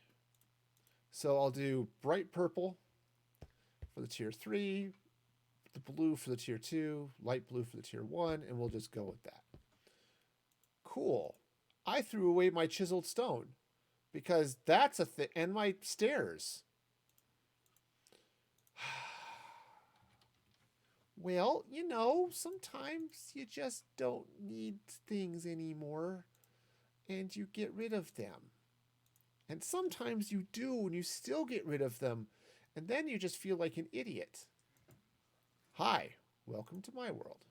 [SPEAKER 1] So I'll do bright purple for the tier 3, the blue for the tier 2, light blue for the tier 1, and we'll just go with that. Cool. I threw away my chiseled stone because that's a thing, and my stairs. Well, you know, sometimes you just don't need things anymore and you get rid of them. And sometimes you do and you still get rid of them, and then you just feel like an idiot. Hi, welcome to my world.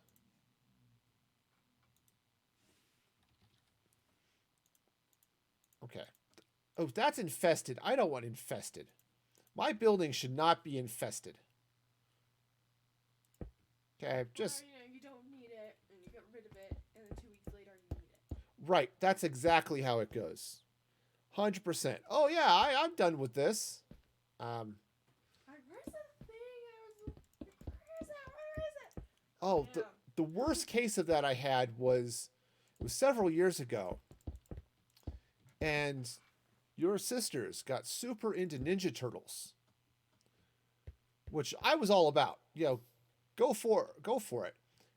[SPEAKER 1] Okay. Oh, that's infested. I don't want infested. My building should not be infested. Okay, just...
[SPEAKER 3] Or, you know, you don't need it, and you get rid of it, and then 2 weeks later you need it.
[SPEAKER 1] Right, that's exactly how it goes. 100%. Oh, yeah, I'm done with this.
[SPEAKER 3] Where's that thing? Where is it?
[SPEAKER 1] Oh,
[SPEAKER 3] Yeah.
[SPEAKER 1] the worst case of that I had was, it was several years ago. And your sisters got super into Ninja Turtles, which I was all about. You know, go for it.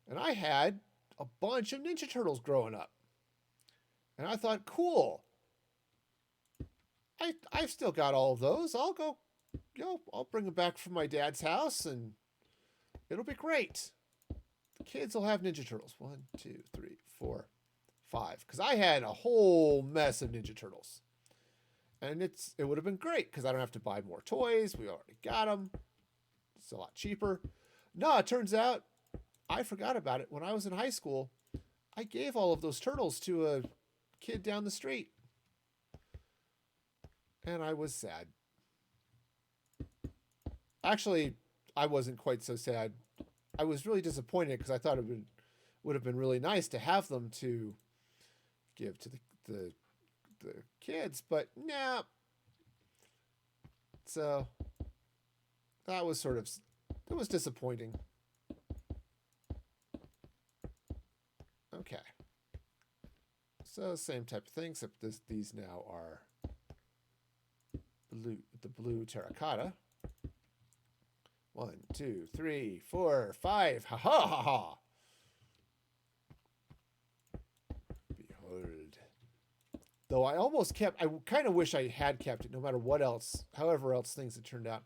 [SPEAKER 1] And I had a bunch of Ninja Turtles growing up. And I thought, cool. I've still got all of those. I'll go, you know, I'll bring them back from my dad's house and it'll be great. The kids will have Ninja Turtles. 1, 2, 3, 4, 5. Because I had a whole mess of Ninja Turtles. And it would have been great because I don't have to buy more toys. We already got them. It's a lot cheaper. No, it turns out I forgot about it. When I was in high school, I gave all of those turtles to a kid down the street. And I was sad. Actually, I wasn't quite so sad. I was really disappointed because I thought it would have been really nice to have them to give to the kids, but nah. So that was it was disappointing. Okay. So same type of thing, except these now are the blue terracotta. 1, 2, 3, 4, 5. Ha ha ha ha. Behold. Though I kind of wish I had kept it no matter what else, however else things had turned out.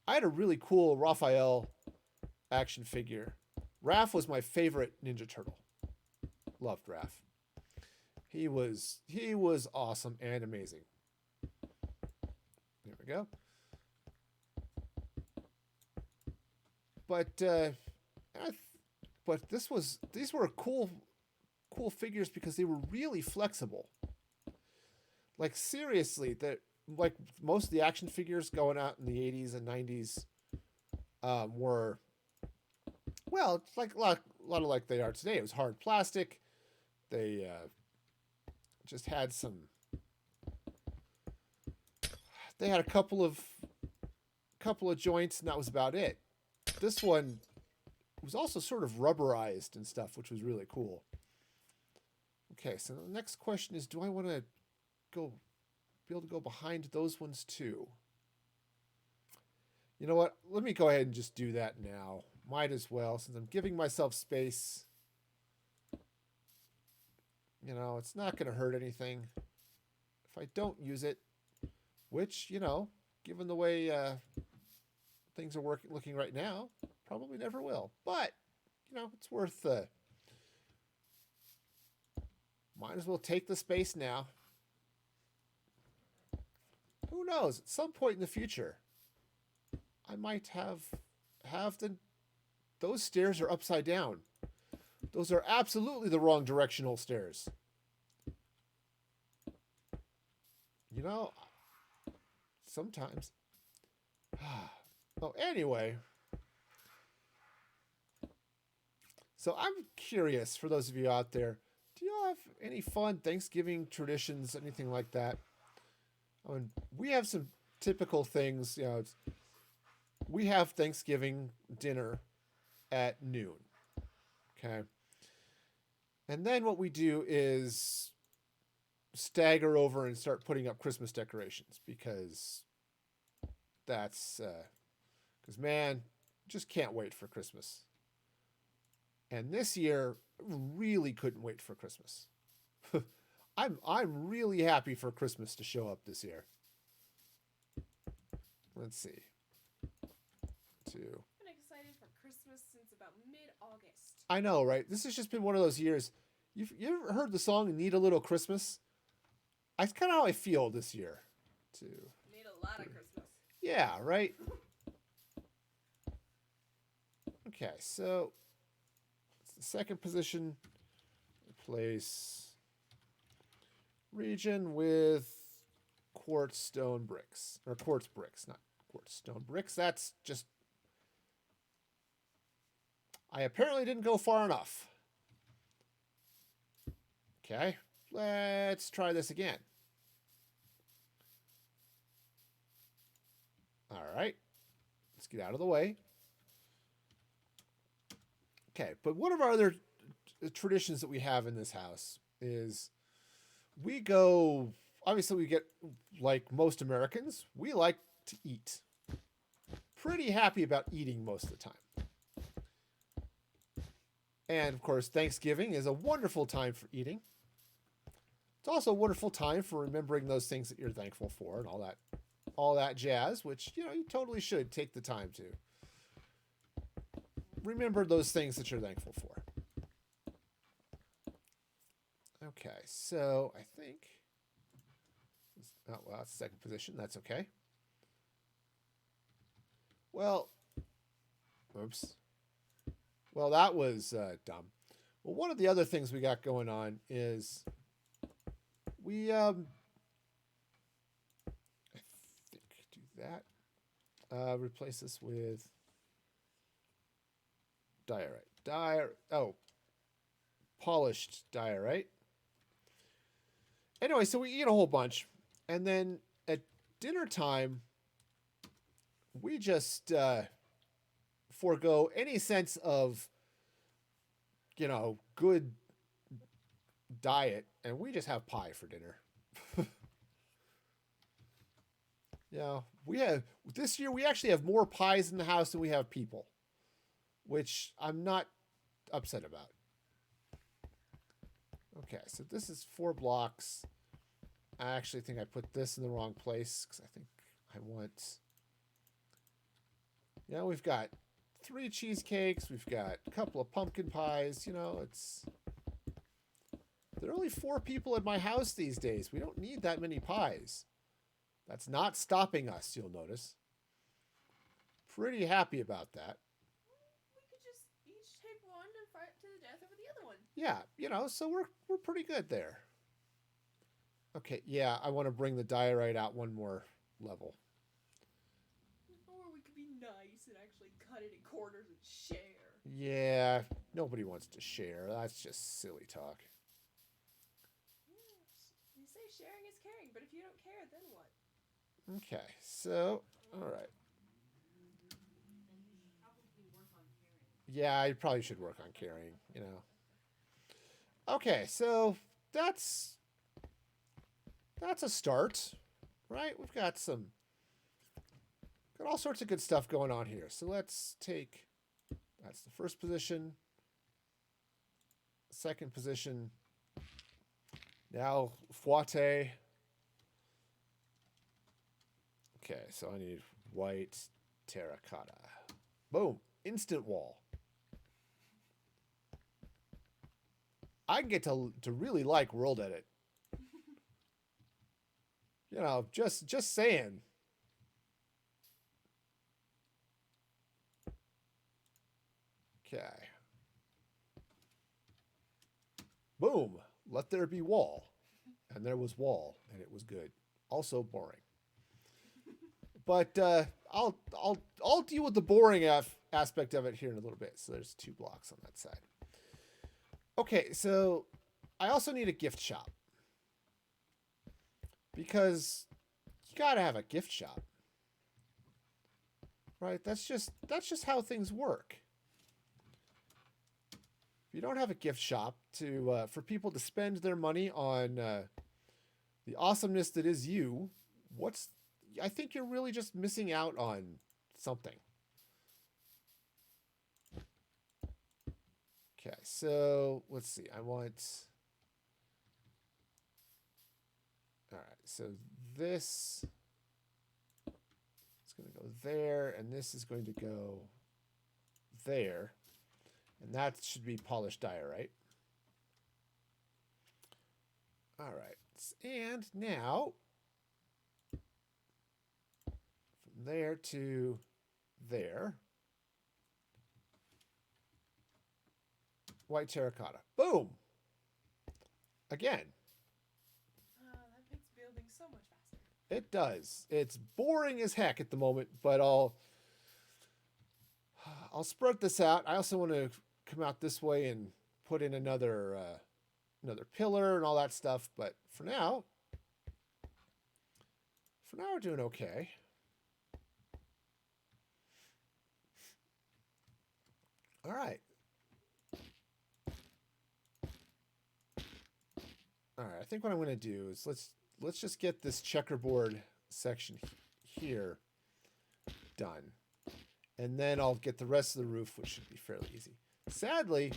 [SPEAKER 1] I had a really cool Raphael action figure. Raph was my favorite Ninja Turtle. Loved Raph. He was awesome and amazing. There we go. But these were cool figures because they were really flexible. Like seriously, like most of the action figures going out in the 80s and 90s were, well, it's like a lot of like they are today. It was hard plastic. They just had they had a couple of joints, and that was about it. This one was also sort of rubberized and stuff, which was really cool. Okay, so the next question is, do I want to be able to go behind those ones too? You know what? Let me go ahead and just do that now. Might as well, since I'm giving myself space. You know, it's not going to hurt anything if I don't use it, which, you know, given the way things are looking right now, probably never will. But, you know, it's worth Might as well take the space now. Who knows? At some point in the future, I might have those stairs are upside down. Those are absolutely the wrong directional stairs. You know, sometimes. Oh, anyway. So I'm curious, for those of you out there, do you have any fun Thanksgiving traditions, anything like that? I mean, we have some typical things. You know, we have Thanksgiving dinner at noon. Okay. And then what we do is stagger over and start putting up Christmas decorations because man, just can't wait for Christmas. And this year, really couldn't wait for Christmas. I'm really happy for Christmas to show up this year. Let's see.
[SPEAKER 3] I've been excited for Christmas since about mid-August.
[SPEAKER 1] I know, right? This has just been one of those years. You ever heard the song "Need a Little Christmas"? That's kind of how I feel this year, too.
[SPEAKER 3] Need a lot of Christmas.
[SPEAKER 1] Yeah, right. Okay, so it's the second position. Replace region with quartz stone bricks. Or quartz bricks, not quartz stone bricks. That's just... I apparently didn't go far enough. Okay, let's try this again. All right, let's get out of the way. Okay, but one of our other traditions that we have in this house is we go, obviously we get, like most Americans, we like to eat. Pretty happy about eating most of the time. And of course, Thanksgiving is a wonderful time for eating. It's also a wonderful time for remembering those things that you're thankful for and all that jazz, which, you know, you totally should take the time to remember those things that you're thankful for. Okay, so I think, oh, well, that's the second position. That's okay. Well, oops. Well, that was dumb. Well, one of the other things we got going on is we, I think, do that. Replace this with diorite. Polished diorite. Anyway, so we eat a whole bunch. And then at dinner time, we just forego any sense of, you know, good diet, and we just have pie for dinner. Yeah, this year we actually have more pies in the house than we have people, which I'm not upset about. Okay, so this is 4 blocks. I actually think I put this in the wrong place because I think I want... Yeah, we've got 3 cheesecakes. We've got a couple of pumpkin pies. You know, there are only 4 people in my house these days. We don't need that many pies. That's not stopping us, you'll notice. Pretty happy about that.
[SPEAKER 3] We could just each take one and fight to the death over the other one.
[SPEAKER 1] Yeah, you know, so we're pretty good there. Okay, yeah, I want to bring the diorite out one more level.
[SPEAKER 3] Or we could be nice and actually cut it in quarters and share.
[SPEAKER 1] Yeah, nobody wants to share. That's just silly talk.
[SPEAKER 3] Yes. You say sharing is caring, but if you don't care, then what?
[SPEAKER 1] Okay, so, all right. Yeah, I probably should work on carrying, you know. Okay, so that's a start, right? We've got all sorts of good stuff going on here. So let's take, that's the first position, second position. Now, fouette. Okay, so I need white terracotta. Boom, instant wall. I can get to really like World Edit. You know, just saying. Okay. Boom. Let there be wall. And there was wall, and it was good. Also boring. But I'll deal with the boring aspect of it here in a little bit. So there's 2 blocks on that side. Okay, so I also need a gift shop. Because you gotta have a gift shop. Right? That's just how things work. If you don't have a gift shop to for people to spend their money on the awesomeness that is you, I think you're really just missing out on something. Okay, so let's see. I want... All right, so this is going to go there, and this is going to go there. And that should be polished diorite. All right, and now from there to there, white terracotta. Boom! Again.
[SPEAKER 3] That makes building so much faster.
[SPEAKER 1] It does. It's boring as heck at the moment, but I'll spread this out. I also want to come out this way and put in another pillar and all that stuff. But for now we're doing okay. All right. All right. I think what I'm going to do is let's just get this checkerboard section here done. And then I'll get the rest of the roof, which should be fairly easy. Sadly,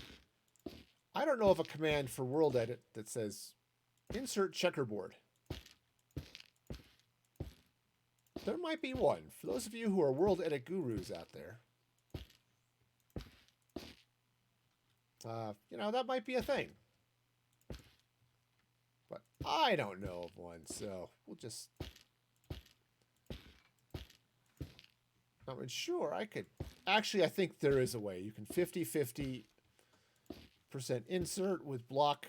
[SPEAKER 1] I don't know of a command for World Edit that says insert checkerboard. There might be one. For those of you who are World Edit gurus out there, you know, that might be a thing. But I don't know of one, so we'll just... I mean, sure, I could... Actually, I think there is a way. You can 50-50% insert with block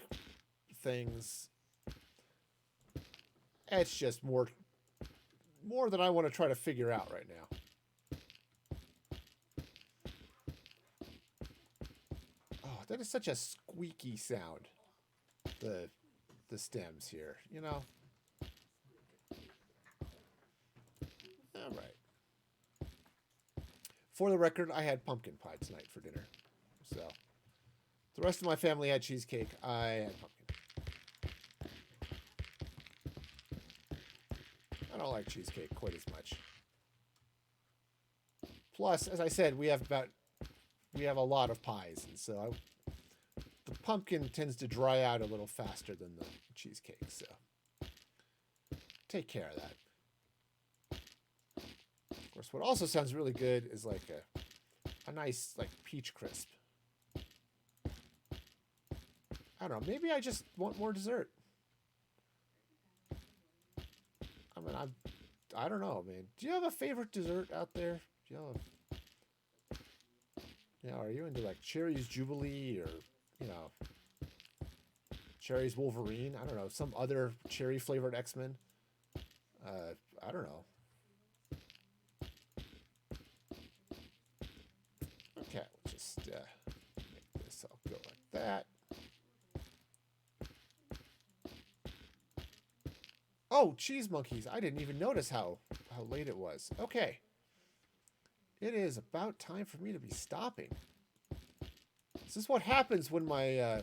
[SPEAKER 1] things. It's just more than I want to try to figure out right now. Oh, that is such a squeaky sound. The stems here, you know? All right. For the record, I had pumpkin pie tonight for dinner. So, the rest of my family had cheesecake. I had pumpkin. I don't like cheesecake quite as much. Plus, as I said, we have a lot of pies, and so the pumpkin tends to dry out a little faster than the cheesecake. So, take care of that. Of course, what also sounds really good is like a nice like peach crisp. I don't know. Maybe I just want more dessert. I mean, I don't know, man. Do you have a favorite dessert out there? Do you have are you into like Cherry's Jubilee or, you know, Cherry's Wolverine? I don't know. Some other cherry flavored X-Men? I don't know. Okay, we'll just make this all go like that. Oh, cheese monkeys. I didn't even notice how late it was. Okay. It is about time for me to be stopping. This is what happens when my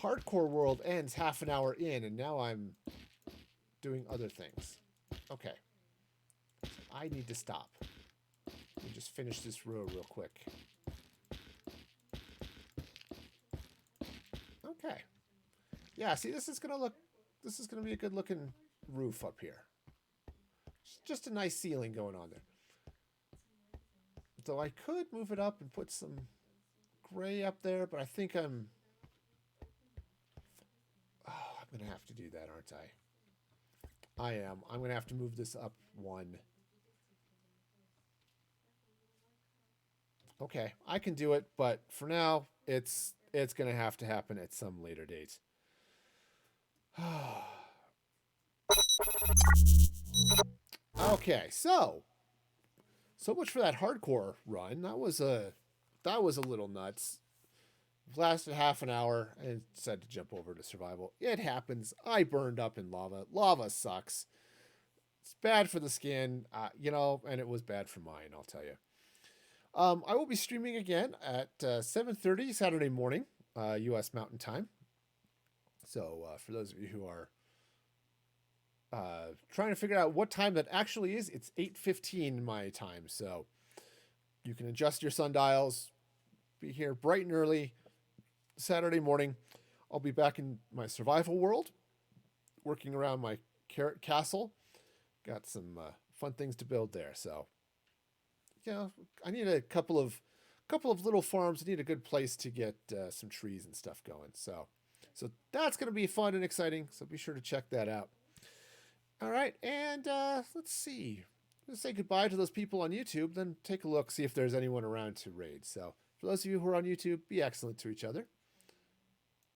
[SPEAKER 1] hardcore world ends half an hour in, and now I'm doing other things. Okay. So I need to stop. Let me just finish this row real quick. Okay. Yeah, see, this is going to be a good looking roof up here. Just a nice ceiling going on there. So I could move it up and put some gray up there, but I think I'm gonna have to do that, aren't I? I am. I'm gonna have to move this up one. Okay, I can do it, but for now, it's gonna have to happen at some later date. Okay, so much for that hardcore run. That was a little nuts. Lasted half an hour and decided to jump over to survival. It happens. I burned up in lava. Lava sucks. It's bad for the skin, and it was bad for mine. I'll tell you. I will be streaming again at 7:30 Saturday morning, U.S. Mountain Time. So for those of you who are trying to figure out what time that actually is, it's 8:15 my time. So you can adjust your sundials. Be here bright and early Saturday morning. I'll be back in my survival world, working around my carrot castle. Got some fun things to build there. So I need a couple of little farms. I need a good place to get some trees and stuff going. So that's going to be fun and exciting. So be sure to check that out. All right, and let's see. Let's say goodbye to those people on YouTube. Then take a look, see if there's anyone around to raid. So for those of you who are on YouTube, be excellent to each other.